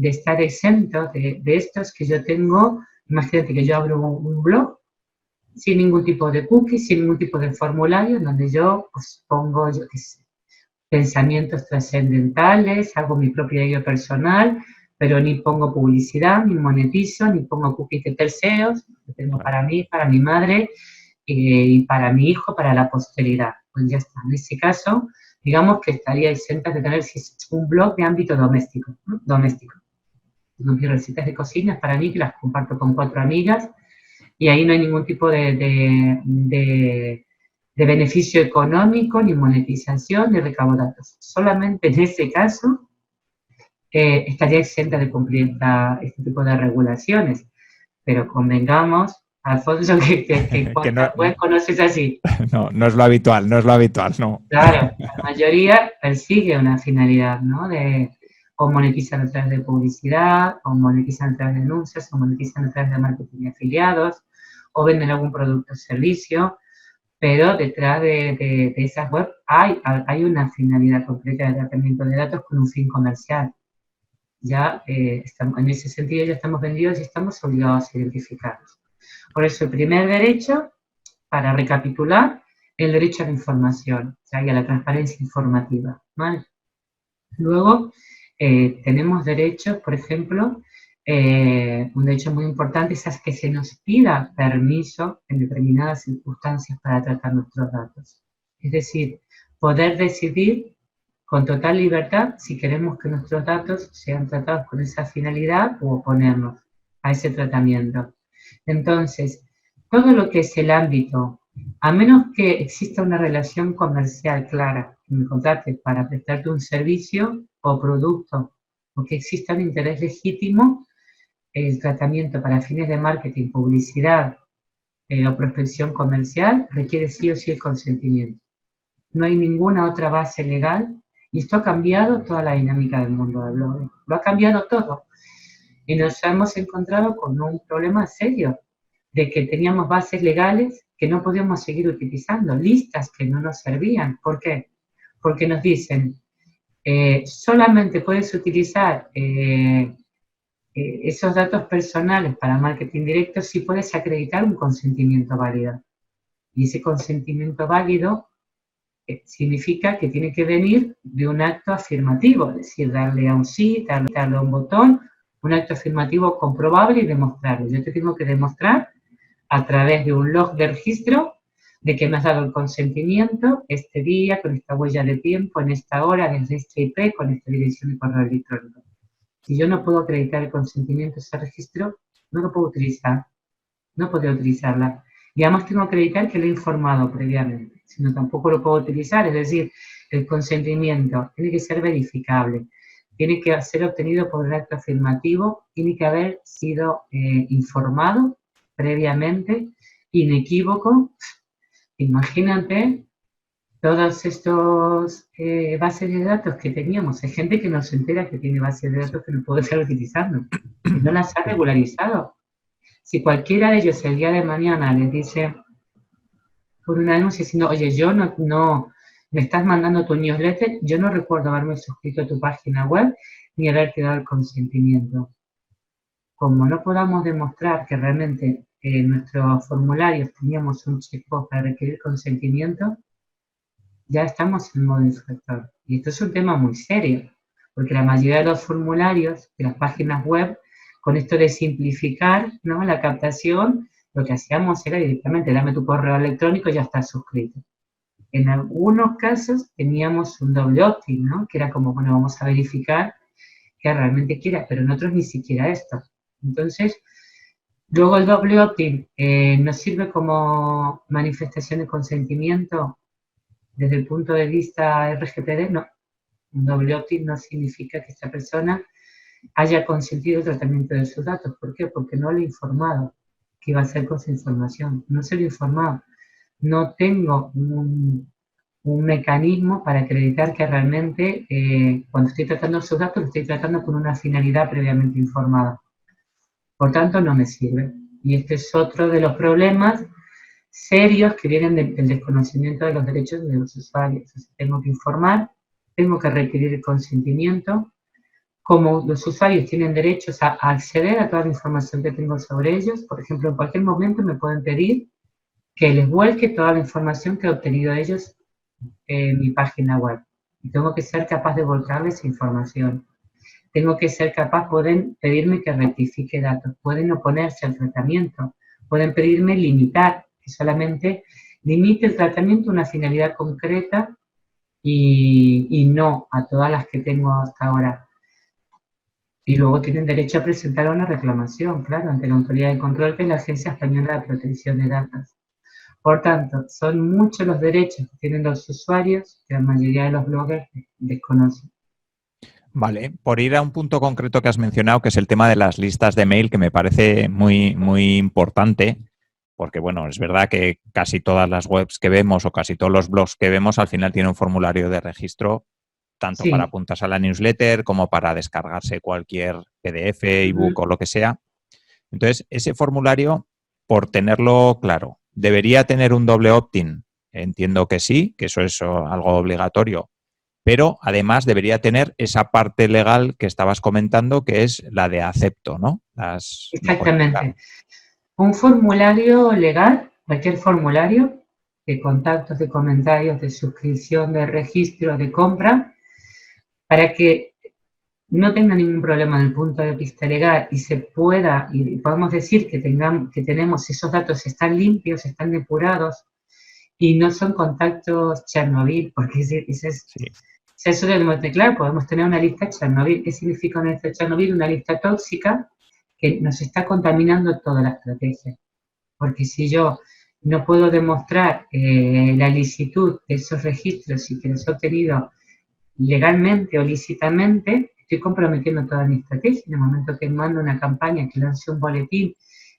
estar exento de esto es que yo tengo, imagínate que yo abro un blog sin ningún tipo de cookies, sin ningún tipo de formulario, donde yo pues, pongo, yo qué sé, pensamientos trascendentales, hago mi propio diario personal, pero ni pongo publicidad, ni monetizo, ni pongo cookies de terceros, que tengo para mí, para mi madre y para mi hijo, para la posteridad. Pues ya está. En ese caso, digamos que estaría exenta de tener un blog de ámbito doméstico, ¿no? Doméstico. Tengo mis recetas de cocina para mí, que las comparto con 4 amigas, y ahí no hay ningún tipo de beneficio económico, ni monetización, ni recabo de datos. Solamente en ese caso estaría exenta de cumplir este tipo de regulaciones. Pero convengamos, Alfonso, que cuántas web conoces así. No es lo habitual, no es lo habitual, no. Claro, la mayoría persigue una finalidad, ¿no? O monetizan a través de publicidad, o monetizan a través de anuncios, o monetizan a través de marketing de afiliados, o venden algún producto o servicio, pero detrás de esas webs hay una finalidad concreta de tratamiento de datos con un fin comercial. Ya en ese sentido ya estamos vendidos y estamos obligados a identificarnos. Por eso el primer derecho, para recapitular, el derecho a la información, o sea, y a la transparencia informativa, ¿vale? Luego tenemos derechos, por ejemplo, un derecho muy importante es que se nos pida permiso en determinadas circunstancias para tratar nuestros datos. Es decir, poder decidir con total libertad si queremos que nuestros datos sean tratados con esa finalidad o oponernos a ese tratamiento. Entonces, todo lo que es el ámbito, a menos que exista una relación comercial clara, que me contrate para prestarte un servicio o producto, o que exista un interés legítimo, el tratamiento para fines de marketing, publicidad o prospección comercial requiere sí o sí el consentimiento. No hay ninguna otra base legal y esto ha cambiado toda la dinámica del mundo del blogging. Lo ha cambiado todo. Y nos hemos encontrado con un problema serio de que teníamos bases legales que no podíamos seguir utilizando, listas que no nos servían. ¿Por qué? Porque nos dicen, solamente puedes utilizar esos datos personales para marketing directo si puedes acreditar un consentimiento válido. Y ese consentimiento válido significa que tiene que venir de un acto afirmativo, es decir, darle a un sí, darle a un botón, un acto afirmativo comprobable y demostrable. Yo te tengo que demostrar a través de un log de registro de que me has dado el consentimiento este día, con esta huella de tiempo, en esta hora, desde este IP, con esta dirección de correo electrónico. Si yo no puedo acreditar el consentimiento de ese registro, no lo puedo utilizar, no podría utilizarla. Y además tengo que acreditar que lo he informado previamente, si no tampoco lo puedo utilizar, es decir, el consentimiento tiene que ser verificable, tiene que ser obtenido por un acto afirmativo, tiene que haber sido informado previamente, inequívoco. Imagínate todos estos bases de datos que teníamos, hay gente que no se entera que tiene bases de datos que no puede estar utilizando, y no las ha regularizado. Si cualquiera de ellos el día de mañana les dice por una denuncia diciendo, oye, yo no me estás mandando tu newsletter, yo no recuerdo haberme suscrito a tu página web ni haberte dado el consentimiento. Como no podamos demostrar que realmente en nuestros formularios teníamos un checkbox para requerir consentimiento, ya estamos en modo infractor. Y esto es un tema muy serio, porque la mayoría de los formularios de las páginas web, con esto de simplificar, ¿no?, la captación, lo que hacíamos era directamente, dame tu correo electrónico y ya estás suscrito. En algunos casos teníamos un doble opt-in, ¿no?, que era como, bueno, vamos a verificar que realmente quiera, pero en otros ni siquiera esto. Entonces, luego el doble opt-in nos sirve como manifestación de consentimiento desde el punto de vista RGPD, no. Un doble opt-in no significa que esta persona haya consentido el tratamiento de sus datos. ¿Por qué? Porque no le he informado qué iba a hacer con su información. No se lo he informado. No tengo un mecanismo para acreditar que realmente cuando estoy tratando sus datos lo estoy tratando con una finalidad previamente informada. Por tanto, no me sirve. Y este es otro de los problemas serios que vienen del desconocimiento de los derechos de los usuarios. O sea, tengo que informar, tengo que requerir el consentimiento. Como los usuarios tienen derechos a acceder a toda la información que tengo sobre ellos, por ejemplo, en cualquier momento me pueden pedir que les vuelque toda la información que he obtenido de ellos en mi página web. Y tengo que ser capaz de volcarles esa información. Tengo que ser capaz, pueden pedirme que rectifique datos, pueden oponerse al tratamiento, pueden pedirme limitar, que solamente limite el tratamiento a una finalidad concreta y no a todas las que tengo hasta ahora. Y luego tienen derecho a presentar una reclamación, claro, ante la Autoridad de Control, que es la Agencia Española de Protección de Datos. Por tanto, son muchos los derechos que tienen los usuarios que la mayoría de los bloggers desconocen. Vale, por ir a un punto concreto que has mencionado, que es el tema de las listas de mail, que me parece muy, muy importante, porque, bueno, es verdad que casi todas las webs que vemos o casi todos los blogs que vemos al final tienen un formulario de registro, tanto para apuntarse a la newsletter como para descargarse cualquier PDF, ebook o lo que sea. Entonces, ese formulario, por tenerlo claro, ¿debería tener un doble opt-in? Entiendo que sí, que eso es algo obligatorio, pero además debería tener esa parte legal que estabas comentando, que es la de acepto, ¿no? Exactamente. Un formulario legal, cualquier formulario de contactos, de comentarios, de suscripción, de registro, de compra, para que no tenga ningún problema desde el punto de vista legal y se pueda, y podemos decir que tenemos esos datos, están limpios, están depurados y no son contactos Chernobyl, porque eso debemos de claro, podemos tener una lista Chernobyl. ¿Qué significa una lista Chernobyl? Una lista tóxica que nos está contaminando toda la estrategia. Porque si yo no puedo demostrar la licitud de esos registros y que los he obtenido legalmente o lícitamente, estoy comprometiendo toda mi estrategia. En el momento que mando una campaña, que lance un boletín,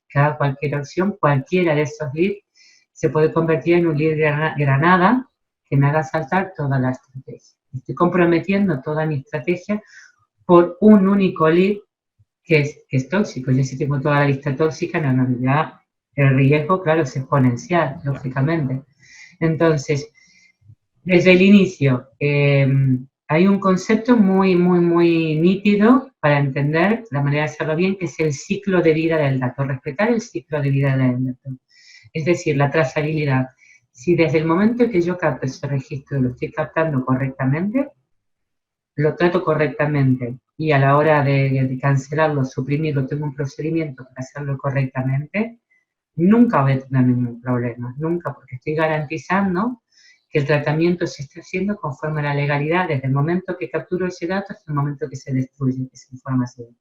que haga cualquier acción, cualquiera de esos leads se puede convertir en un lead granada que me haga saltar toda la estrategia. Estoy comprometiendo toda mi estrategia por un único lead que es tóxico. Yo si tengo toda la lista tóxica, en realidad el riesgo, claro, es exponencial, lógicamente. Entonces, desde el inicio, hay un concepto muy, muy, muy nítido para entender la manera de hacerlo bien, que es el ciclo de vida del dato, respetar el ciclo de vida del dato. Es decir, la trazabilidad. Si desde el momento que yo capto ese registro lo estoy captando correctamente, lo trato correctamente y a la hora de cancelarlo, suprimirlo, tengo un procedimiento para hacerlo correctamente, nunca voy a tener ningún problema, nunca, porque estoy garantizando que el tratamiento se está haciendo conforme a la legalidad desde el momento que capturo ese dato hasta el momento que se destruye esa información.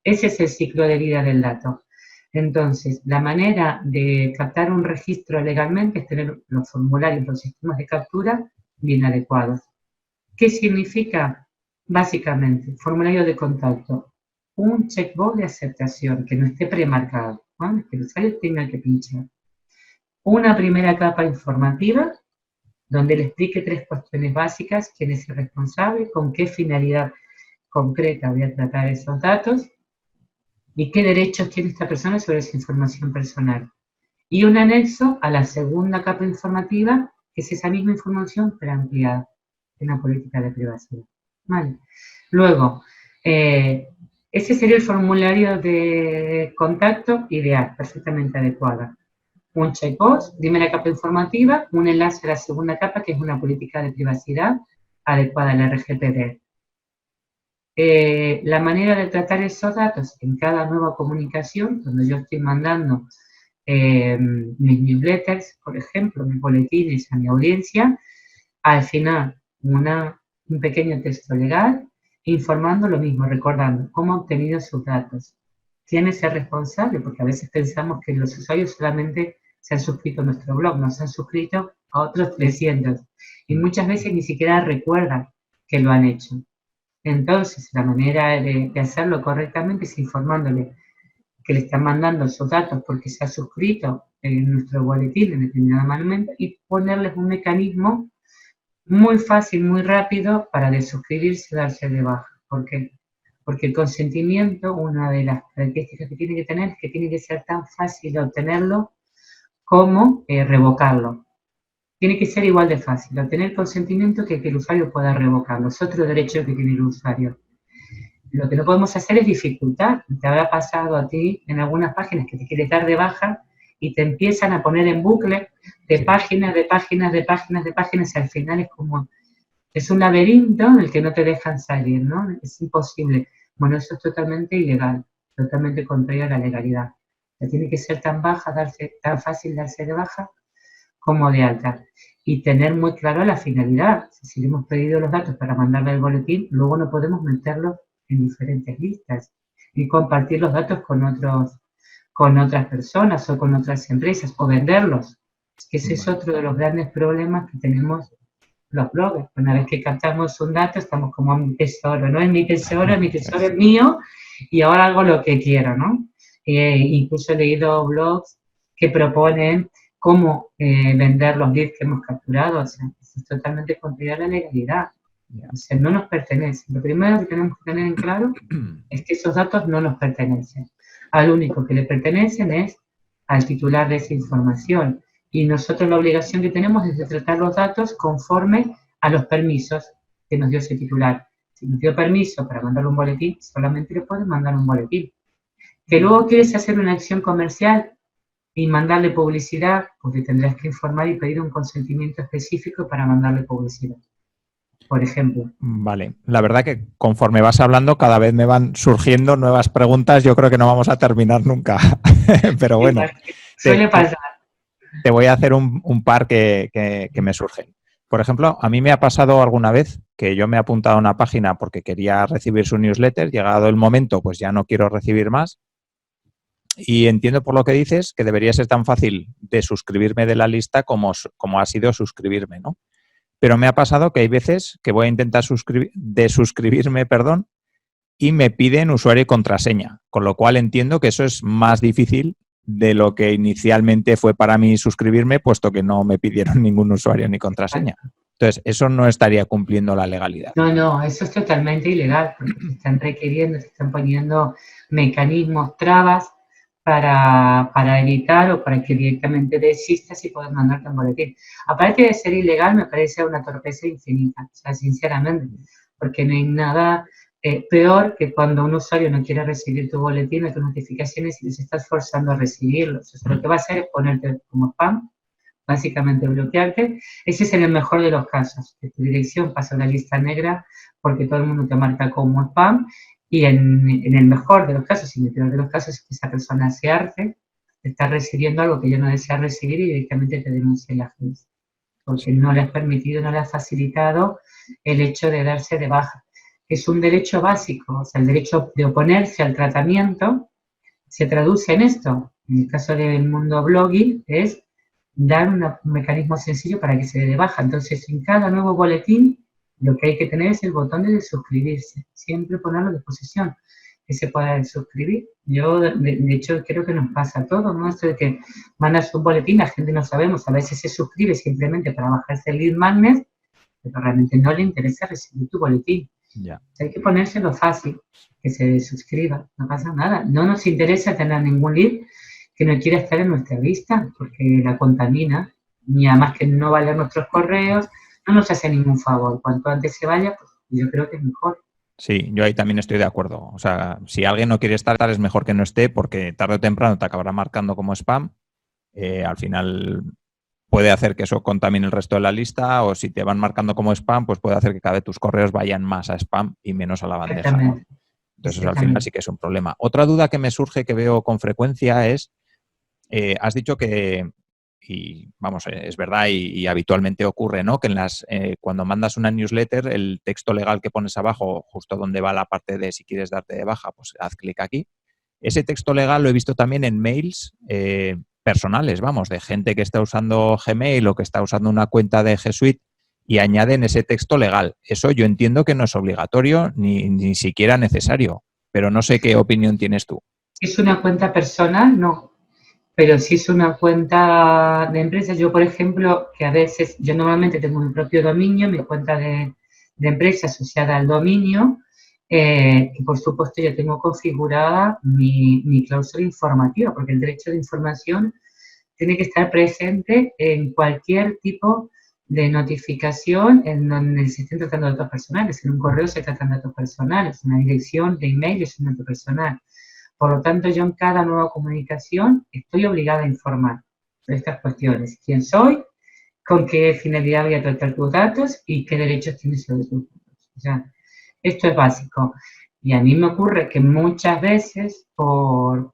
Ese es el ciclo de vida del dato. Entonces, la manera de captar un registro legalmente es tener los formularios, los sistemas de captura bien adecuados. ¿Qué significa? Básicamente, formulario de contacto, un checkbox de aceptación que no esté premarcado, ¿no? Que el usuario tenga que pinchar. Una primera capa informativa donde le explique 3 cuestiones básicas: quién es el responsable, con qué finalidad concreta voy a tratar esos datos y qué derechos tiene esta persona sobre esa información personal. Y un anexo a la segunda capa informativa, que es esa misma información pero ampliada en la política de privacidad. ¿Vale? Luego, ese sería el formulario de contacto ideal, perfectamente adecuado. Un checkbox, primera capa informativa, un enlace a la segunda capa, que es una política de privacidad adecuada a la RGPD. La manera de tratar esos datos en cada nueva comunicación, cuando yo estoy mandando mis newsletters, por ejemplo, mis boletines a mi audiencia, al final un pequeño texto legal informando lo mismo, recordando cómo ha obtenido sus datos. ¿Quién es el responsable? Porque a veces pensamos que los usuarios solamente se han suscrito a nuestro blog, no se han suscrito a otros 300. Y muchas veces ni siquiera recuerdan que lo han hecho. Entonces, la manera de hacerlo correctamente es informándole que le están mandando esos datos porque se ha suscrito en nuestro boletín en determinado momento y ponerles un mecanismo muy fácil, muy rápido para desuscribirse y darse de baja. ¿Por qué? Porque el consentimiento, una de las características que tiene que tener es que tiene que ser tan fácil de obtenerlo como revocarlo. Tiene que ser igual de fácil obtener consentimiento que el usuario pueda revocarlo. Es otro derecho que tiene el usuario. Lo que no podemos hacer es dificultar. Te habrá pasado a ti en algunas páginas que te quieres dar de baja y te empiezan a poner en bucle de páginas, de páginas, de páginas, de páginas, y al final es un laberinto en el que no te dejan salir, ¿no? Es imposible. Bueno, eso es totalmente ilegal, totalmente contrario a la legalidad. Tiene que ser tan fácil darse de baja como de alta. Y tener muy claro la finalidad. Si le hemos pedido los datos para mandarle el boletín, luego no podemos meterlos en diferentes listas y compartir los datos con otras personas o con otras empresas o venderlos. Ese es otro de los grandes problemas que tenemos los bloggers. Una vez que captamos un dato, estamos como mi tesoro, no es mi tesoro es mío y ahora hago lo que quiero, ¿no? Incluso he leído blogs que proponen cómo vender los leads que hemos capturado. O sea, eso es totalmente contrario a la legalidad. O sea, no nos pertenece. Lo primero que tenemos que tener en claro es que esos datos no nos pertenecen. Al único que le pertenecen es al titular de esa información. Y nosotros la obligación que tenemos es de tratar los datos conforme a los permisos que nos dio ese titular. Si nos dio permiso para mandar un boletín, solamente le puedes mandar un boletín. Que luego quieres hacer una acción comercial y mandarle publicidad, porque tendrás que informar y pedir un consentimiento específico para mandarle publicidad, por ejemplo. Vale, la verdad que conforme vas hablando cada vez me van surgiendo nuevas preguntas. Yo creo que no vamos a terminar nunca, pero bueno. Suele pasar. Te voy a hacer un par que me surgen. Por ejemplo, a mí me ha pasado alguna vez que yo me he apuntado a una página porque quería recibir su newsletter. Llegado el momento, pues ya no quiero recibir más. Y entiendo por lo que dices que debería ser tan fácil de suscribirme de la lista como ha sido suscribirme, ¿no? Pero me ha pasado que hay veces que voy a intentar suscribirme, y me piden usuario y contraseña, con lo cual entiendo que eso es más difícil de lo que inicialmente fue para mí suscribirme, puesto que no me pidieron ningún usuario ni contraseña. Entonces, eso no estaría cumpliendo la legalidad. No, eso es totalmente ilegal, porque te están requiriendo, te están poniendo mecanismos, trabas para evitar o para que directamente desistas y puedas mandarte un boletín. Aparte de ser ilegal, me parece una torpeza infinita, o sea, sinceramente, porque no hay nada peor que cuando un usuario no quiere recibir tu boletín o tus notificaciones y les estás forzando a recibirlos. O sea, lo que va a hacer es ponerte como spam, básicamente bloquearte. Ese es en el mejor de los casos, que tu dirección pasa a una lista negra porque todo el mundo te marca como spam, y en el mejor de los casos, y en el peor de los casos, es que esa persona se arte, está recibiendo algo que yo no desea recibir y directamente te denuncia en la agencia, porque no le has permitido, no le has facilitado el hecho de darse de baja. Es un derecho básico, o sea, el derecho de oponerse al tratamiento se traduce en esto. En el caso del mundo blogging es dar un mecanismo sencillo para que se dé de baja. Entonces, en cada nuevo boletín, lo que hay que tener es el botón de suscribirse, siempre ponerlo a disposición. que se pueda suscribir. Yo, de hecho, creo que nos pasa a todos, ¿no? Esto de que mandas un boletín, la gente no sabemos, a veces se suscribe simplemente para bajarse el lead magnet, pero realmente no le interesa recibir tu boletín. Ya. Hay que ponérselo fácil, que se suscriba, no pasa nada. No nos interesa tener ningún lead que no quiera estar en nuestra lista, porque la contamina, ni además que no vaya a nuestros correos, no nos hace ningún favor. Cuanto antes se vaya, pues yo creo que es mejor. Sí, yo ahí también estoy de acuerdo. O sea, si alguien no quiere estar, es mejor que no esté, porque tarde o temprano te acabará marcando como spam. Al final puede hacer que eso contamine el resto de la lista, o si te van marcando como spam, pues puede hacer que cada vez tus correos vayan más a spam y menos a la bandeja, ¿no? Entonces, al final sí que es un problema. Otra duda que me surge, que veo con frecuencia, es, has dicho que, y vamos, es verdad y habitualmente ocurre, ¿no? Que cuando mandas una newsletter, el texto legal que pones abajo, justo donde va la parte de si quieres darte de baja, pues haz clic aquí. Ese texto legal lo he visto también en mails personales, vamos, de gente que está usando Gmail o que está usando una cuenta de G Suite y añaden ese texto legal. Eso yo entiendo que no es obligatorio ni siquiera necesario, pero no sé qué opinión tienes tú. ¿Es una cuenta personal? No. Pero si es una cuenta de empresa, yo por ejemplo, que a veces, yo normalmente tengo mi propio dominio, mi cuenta de empresa asociada al dominio, y por supuesto yo tengo configurada mi cláusula informativa, porque el derecho de información tiene que estar presente en cualquier tipo de notificación en donde se estén tratando de datos personales. En un correo se tratan de datos personales, una dirección de email es un dato personal. Por lo tanto, yo en cada nueva comunicación estoy obligada a informar de estas cuestiones. ¿Quién soy? ¿Con qué finalidad voy a tratar tus datos? ¿Y qué derechos tienes sobre tus datos? O sea, esto es básico. Y a mí me ocurre que muchas veces por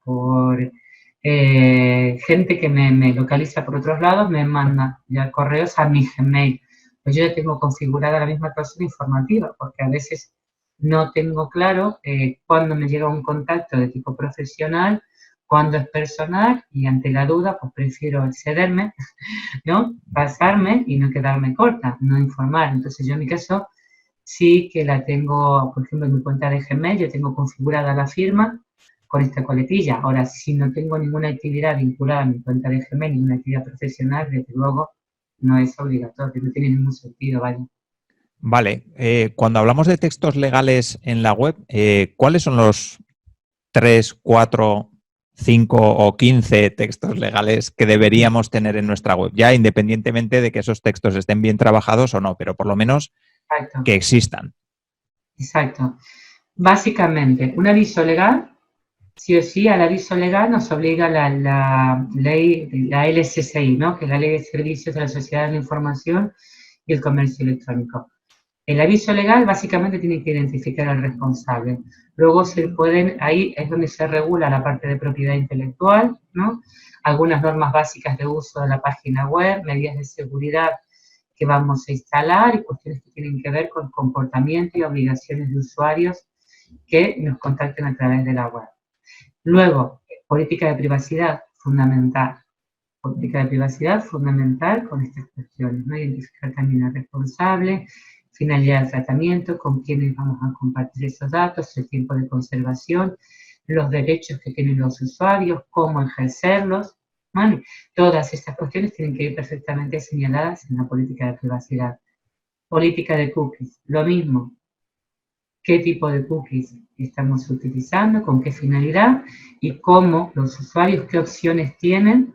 gente que me localiza por otros lados me manda ya correos a mi Gmail. Pues yo ya tengo configurada la misma cláusula informativa, porque a veces no tengo claro cuándo me llega un contacto de tipo profesional, cuándo es personal, y ante la duda pues prefiero excederme, ¿no? Pasarme y no quedarme corta, no informar. Entonces yo en mi caso sí que la tengo, por ejemplo, en mi cuenta de Gmail, yo tengo configurada la firma con esta coletilla. Ahora, si no tengo ninguna actividad vinculada a mi cuenta de Gmail, ninguna actividad profesional, desde luego no es obligatorio, no tiene ningún sentido, ¿vale? Vale, cuando hablamos de textos legales en la web, ¿cuáles son los 3, 4, 5 o 15 textos legales que deberíamos tener en nuestra web? Ya independientemente de que esos textos estén bien trabajados o no, pero por lo menos Exacto. Que existan. Exacto. Básicamente, un aviso legal, sí o sí, al aviso legal nos obliga la ley, la LSCI, ¿no? Que es la Ley de Servicios de la Sociedad de la Información y el Comercio Electrónico. El aviso legal básicamente tiene que identificar al responsable. Luego ahí es donde se regula la parte de propiedad intelectual, ¿no? Algunas normas básicas de uso de la página web, medidas de seguridad que vamos a instalar y cuestiones que tienen que ver con comportamiento y obligaciones de usuarios que nos contacten a través de la web. Luego, política de privacidad, fundamental. Política de privacidad, fundamental con estas cuestiones, ¿no? Identificar también al responsable, finalidad del tratamiento, con quiénes vamos a compartir esos datos, el tiempo de conservación, los derechos que tienen los usuarios, cómo ejercerlos, ¿vale? Todas estas cuestiones tienen que ir perfectamente señaladas en la política de privacidad. Política de cookies, lo mismo. ¿Qué tipo de cookies estamos utilizando? ¿Con qué finalidad? Y cómo los usuarios, qué opciones tienen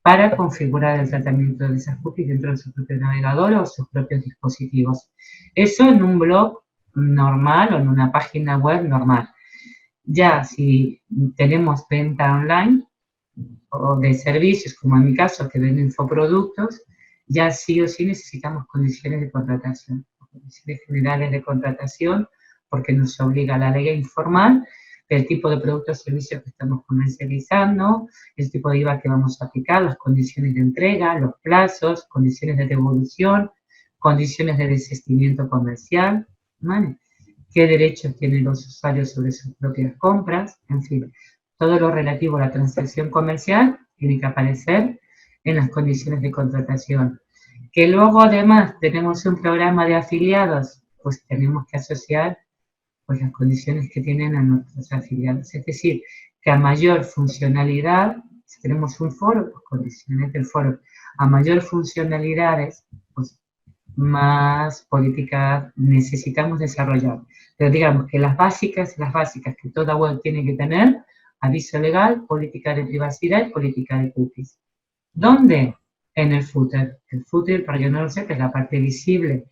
para configurar el tratamiento de esas cookies dentro de su propio navegador o sus propios dispositivos. Eso en un blog normal o en una página web normal. Ya si tenemos venta online o de servicios, como en mi caso, que venden infoproductos, ya sí o sí necesitamos condiciones de contratación, condiciones generales de contratación, porque nos obliga la ley a informar el tipo de productos o servicios que estamos comercializando, el tipo de IVA que vamos a aplicar, las condiciones de entrega, los plazos, condiciones de devolución, condiciones de desistimiento comercial, ¿vale? Qué derechos tienen los usuarios sobre sus propias compras, en fin, todo lo relativo a la transacción comercial tiene que aparecer en las condiciones de contratación. Que luego además tenemos un programa de afiliados, pues tenemos que asociar pues las condiciones que tienen a nuestros afiliados. Es decir, que a mayor funcionalidad, si tenemos un foro, pues condiciones del foro, a mayor funcionalidades, pues más políticas necesitamos desarrollar. Pero digamos que las básicas que toda web tiene que tener: aviso legal, política de privacidad y política de cookies. ¿Dónde? En el footer. El footer, para que no lo sepa, es la parte visible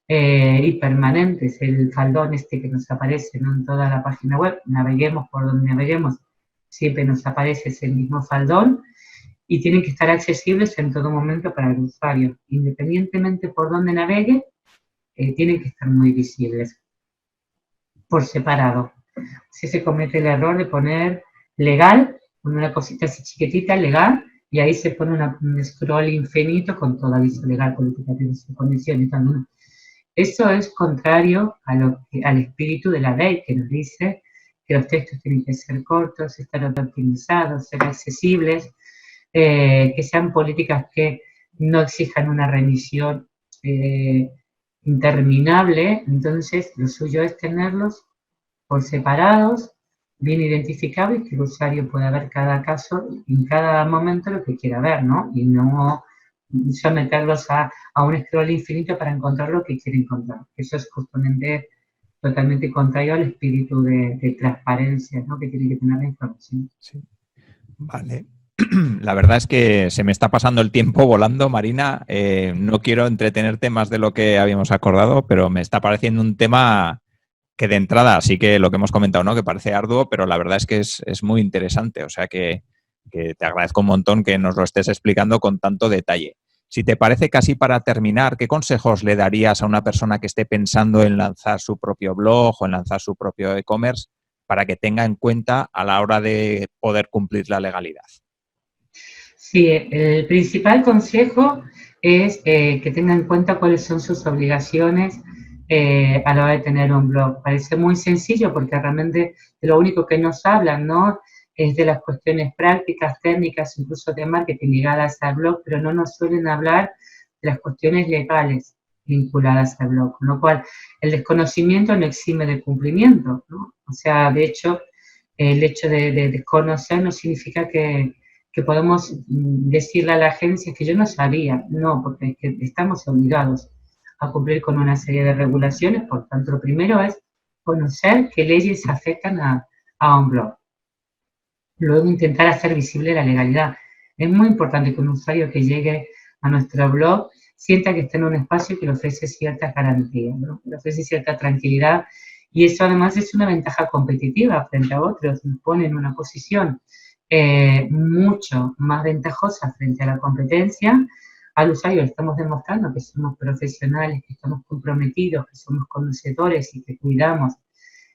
y permanente, es el faldón este que nos aparece, ¿no?, en toda la página web. Naveguemos por donde naveguemos, siempre nos aparece ese mismo faldón, y tienen que estar accesibles en todo momento para el usuario. Independientemente por donde navegue, tienen que estar muy visibles, por separado. Si se comete el error de poner legal, con una cosita así chiquitita, legal, y ahí se pone un scroll infinito con todo aviso legal, política de condiciones y tal. Eso es contrario al espíritu de la ley, que nos dice que los textos tienen que ser cortos, estar optimizados, ser accesibles, que sean políticas que no exijan una remisión interminable. Entonces, lo suyo es tenerlos por separados, bien identificables, que el usuario pueda ver cada caso en cada momento lo que quiera ver, ¿no? Y no someterlos a un scroll infinito para encontrar lo que quiere encontrar. Eso es justamente totalmente contrario al espíritu de transparencia, ¿no?, que tiene que tener la información. Sí. Vale. La verdad es que se me está pasando el tiempo volando, Marina. No quiero entretenerte más de lo que habíamos acordado, pero me está pareciendo un tema que de entrada sí que lo que hemos comentado, ¿no?, que parece arduo, pero la verdad es que es muy interesante. O sea que te agradezco un montón que nos lo estés explicando con tanto detalle. Si te parece, casi para terminar, ¿qué consejos le darías a una persona que esté pensando en lanzar su propio blog o en lanzar su propio e-commerce para que tenga en cuenta a la hora de poder cumplir la legalidad? Sí, el principal consejo es que tengan en cuenta cuáles son sus obligaciones a la hora de tener un blog. Parece muy sencillo porque realmente de lo único que nos hablan, ¿no?, es de las cuestiones prácticas, técnicas, incluso de marketing ligadas al blog, pero no nos suelen hablar de las cuestiones legales vinculadas al blog, con lo cual el desconocimiento no exime de cumplimiento, ¿no? O sea, de hecho, el hecho de desconocer no significa que podemos decirle a la agencia que yo no sabía, no, porque es que estamos obligados a cumplir con una serie de regulaciones. Por tanto, lo primero es conocer qué leyes afectan a un blog. Luego, intentar hacer visible la legalidad. Es muy importante que un usuario que llegue a nuestro blog sienta que está en un espacio que le ofrece ciertas garantías, ¿no?, le ofrece cierta tranquilidad, y eso además es una ventaja competitiva frente a otros, nos pone en una posición mucho más ventajosa frente a la competencia. Al usuario le estamos demostrando que somos profesionales, que estamos comprometidos, que somos conocedores y que cuidamos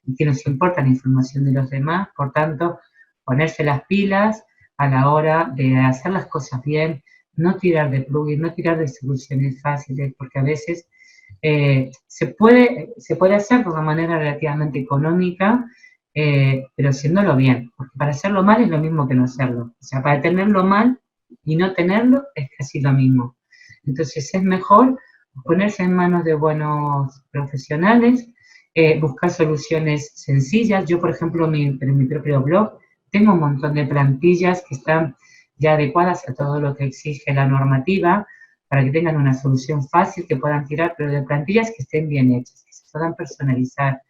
y que nos importa la información de los demás. Por tanto, ponerse las pilas a la hora de hacer las cosas bien, no tirar de plugins, no tirar de soluciones fáciles, porque a veces se puede hacer de una manera relativamente económica, pero haciéndolo bien, porque para hacerlo mal es lo mismo que no hacerlo. O sea, para tenerlo mal y no tenerlo es casi lo mismo. Entonces es mejor ponerse en manos de buenos profesionales, buscar soluciones sencillas. Yo, por ejemplo, en mi propio blog tengo un montón de plantillas que están ya adecuadas a todo lo que exige la normativa, para que tengan una solución fácil que puedan tirar, pero de plantillas que estén bien hechas, que se puedan personalizar,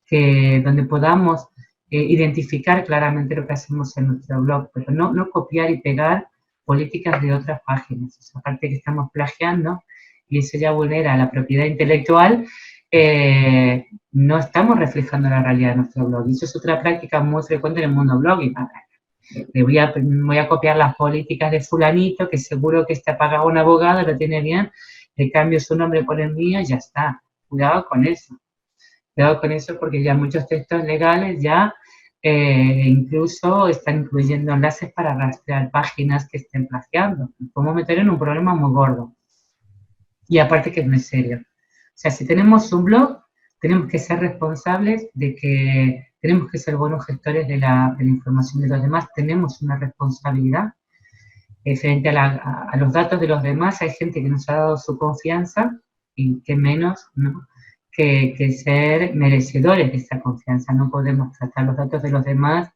donde podamos identificar claramente lo que hacemos en nuestro blog, pero no copiar y pegar políticas de otras páginas. O sea, aparte que estamos plagiando, y eso ya vulnera la propiedad intelectual, no estamos reflejando la realidad de nuestro blog. Y eso es otra práctica muy frecuente en el mundo blogging. Voy a copiar las políticas de fulanito, que seguro que está pagado un abogado, lo tiene bien, le cambio su nombre por el mío y ya está. Cuidado con eso. Cuidado con eso, porque ya muchos textos legales ya incluso están incluyendo enlaces para rastrear páginas que estén plagiando. Nos podemos meter en un problema muy gordo. Y aparte que no es serio. O sea, si tenemos un blog, tenemos que ser responsables de que tenemos que ser buenos gestores de la información de los demás. Tenemos una responsabilidad frente a los datos de los demás. Hay gente que nos ha dado su confianza, y que menos, ¿no?, que ser merecedores de esa confianza. No podemos tratar los datos de los demás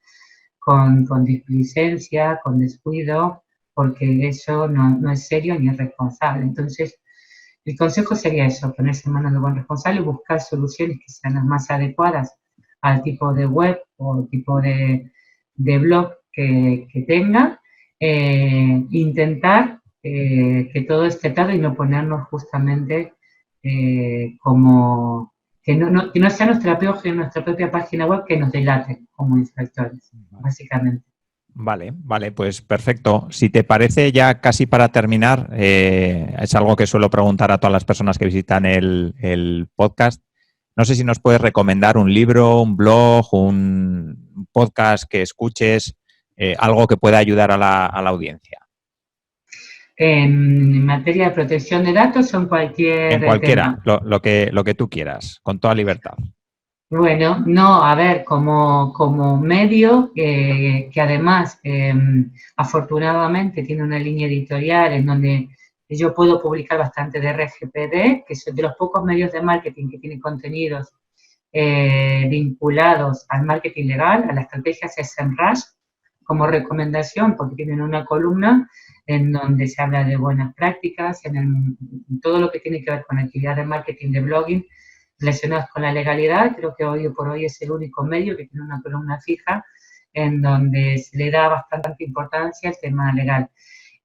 con displicencia, con descuido, porque eso no es serio ni es responsable. Entonces, el consejo sería eso, ponerse en manos de buen responsable, buscar soluciones que sean las más adecuadas al tipo de web o tipo de blog que tenga, intentar que todo esté atado y no ponernos justamente como que no sea nuestra propia página web que nos delate como infractores, básicamente. Vale, pues perfecto. Si te parece, ya casi para terminar, es algo que suelo preguntar a todas las personas que visitan el podcast. No sé si nos puedes recomendar un libro, un blog, un podcast que escuches, algo que pueda ayudar a la audiencia. En materia de protección de datos o en cualquier En cualquiera, tema. lo que tú quieras, con toda libertad. Bueno, no, a ver, como medio que además afortunadamente tiene una línea editorial en donde yo puedo publicar bastante de RGPD, que es de los pocos medios de marketing que tienen contenidos vinculados al marketing legal, a la estrategia SEMrush, como recomendación, porque tienen una columna en donde se habla de buenas prácticas, en todo lo que tiene que ver con actividad de marketing, de blogging, relacionadas con la legalidad. Creo que hoy por hoy es el único medio que tiene una columna fija en donde se le da bastante importancia al tema legal.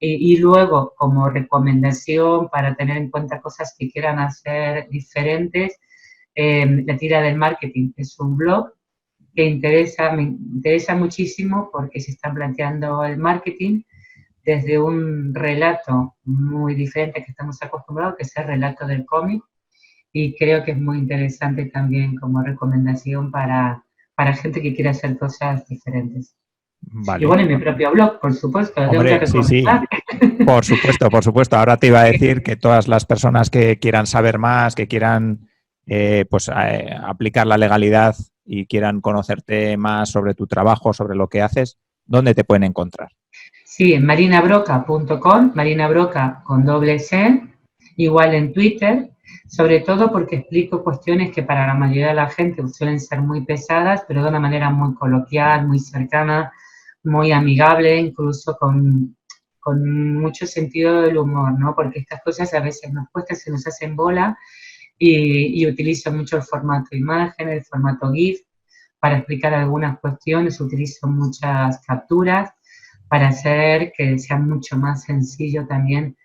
Y luego, como recomendación para tener en cuenta cosas que quieran hacer diferentes, La Tira del Marketing es un blog que me interesa muchísimo porque se está planteando el marketing desde un relato muy diferente que estamos acostumbrados, que es el relato del cómic, y creo que es muy interesante también como recomendación para gente que quiera hacer cosas diferentes. Vale. Y bueno, en mi propio blog, por supuesto, lo tengo que recomendar. Sí. Por supuesto. Ahora te iba a decir que todas las personas que quieran saber más, que quieran aplicar la legalidad y quieran conocerte más sobre tu trabajo, sobre lo que haces, ¿dónde te pueden encontrar? Sí, en marinabroca.com, marinabroca con doble C, igual en Twitter, sobre todo porque explico cuestiones que para la mayoría de la gente suelen ser muy pesadas, pero de una manera muy coloquial, muy cercana, muy amigable, incluso con mucho sentido del humor, ¿no? Porque estas cosas a veces nos cuesta, se nos hacen bola, y utilizo mucho el formato imagen, el formato GIF, para explicar algunas cuestiones, utilizo muchas capturas para hacer que sea mucho más sencillo también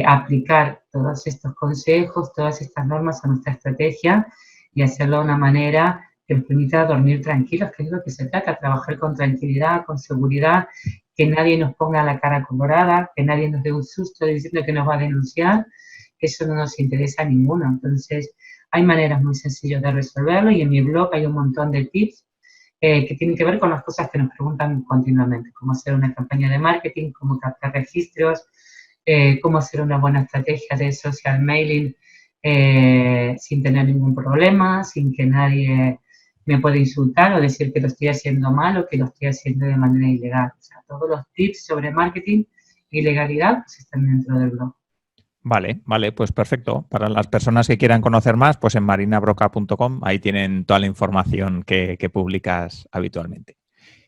aplicar todos estos consejos, todas estas normas a nuestra estrategia y hacerlo de una manera que nos permita dormir tranquilos, que es lo que se trata, trabajar con tranquilidad, con seguridad, que nadie nos ponga la cara colorada, que nadie nos dé un susto diciendo que nos va a denunciar, que eso no nos interesa a ninguno. Entonces, hay maneras muy sencillas de resolverlo y en mi blog hay un montón de tips que tienen que ver con las cosas que nos preguntan continuamente, cómo hacer una campaña de marketing, cómo captar registros, cómo hacer una buena estrategia de social mailing sin tener ningún problema, sin que nadie me pueda insultar o decir que lo estoy haciendo mal o que lo estoy haciendo de manera ilegal. O sea, todos los tips sobre marketing y legalidad pues, están dentro del blog. Vale, pues perfecto. Para las personas que quieran conocer más, pues en marinabroca.com, ahí tienen toda la información que publicas habitualmente.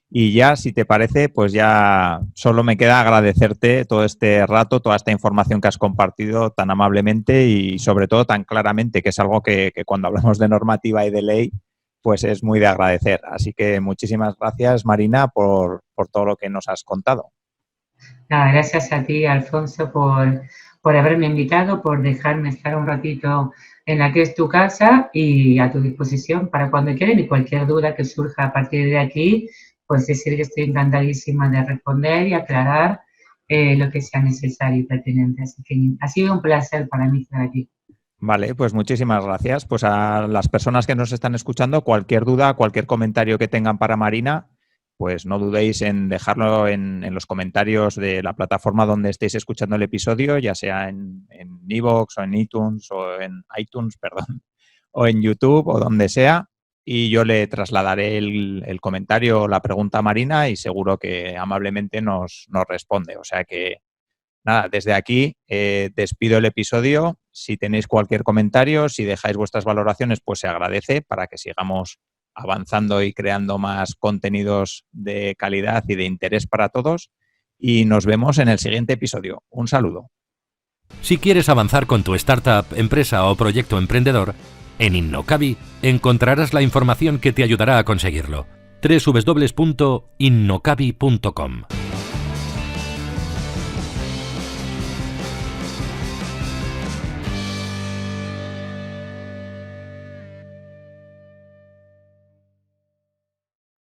Y ya, si te parece, pues ya solo me queda agradecerte todo este rato, toda esta información que has compartido tan amablemente y sobre todo tan claramente, que es algo que cuando hablamos de normativa y de ley, pues es muy de agradecer. Así que muchísimas gracias, Marina, por todo lo que nos has contado. Nada, gracias a ti, Alfonso, por haberme invitado, por dejarme estar un ratito en la que es tu casa y a tu disposición para cuando quieran y cualquier duda que surja a partir de aquí, pues decir que estoy encantadísima de responder y aclarar lo que sea necesario y pertinente. Así que ha sido un placer para mí estar aquí. Vale, pues muchísimas gracias. Pues a las personas que nos están escuchando, cualquier duda, cualquier comentario que tengan para Marina, pues no dudéis en dejarlo en los comentarios de la plataforma donde estéis escuchando el episodio, ya sea en iVoox o en iTunes o en YouTube o donde sea, y yo le trasladaré el comentario o la pregunta a Marina y seguro que amablemente nos responde. O sea que Nada, desde aquí despido el episodio. Si tenéis cualquier comentario, si dejáis vuestras valoraciones, pues se agradece para que sigamos avanzando y creando más contenidos de calidad y de interés para todos. Y nos vemos en el siguiente episodio. Un saludo. Si quieres avanzar con tu startup, empresa o proyecto emprendedor, en Innocabi encontrarás la información que te ayudará a conseguirlo. www.innocabi.com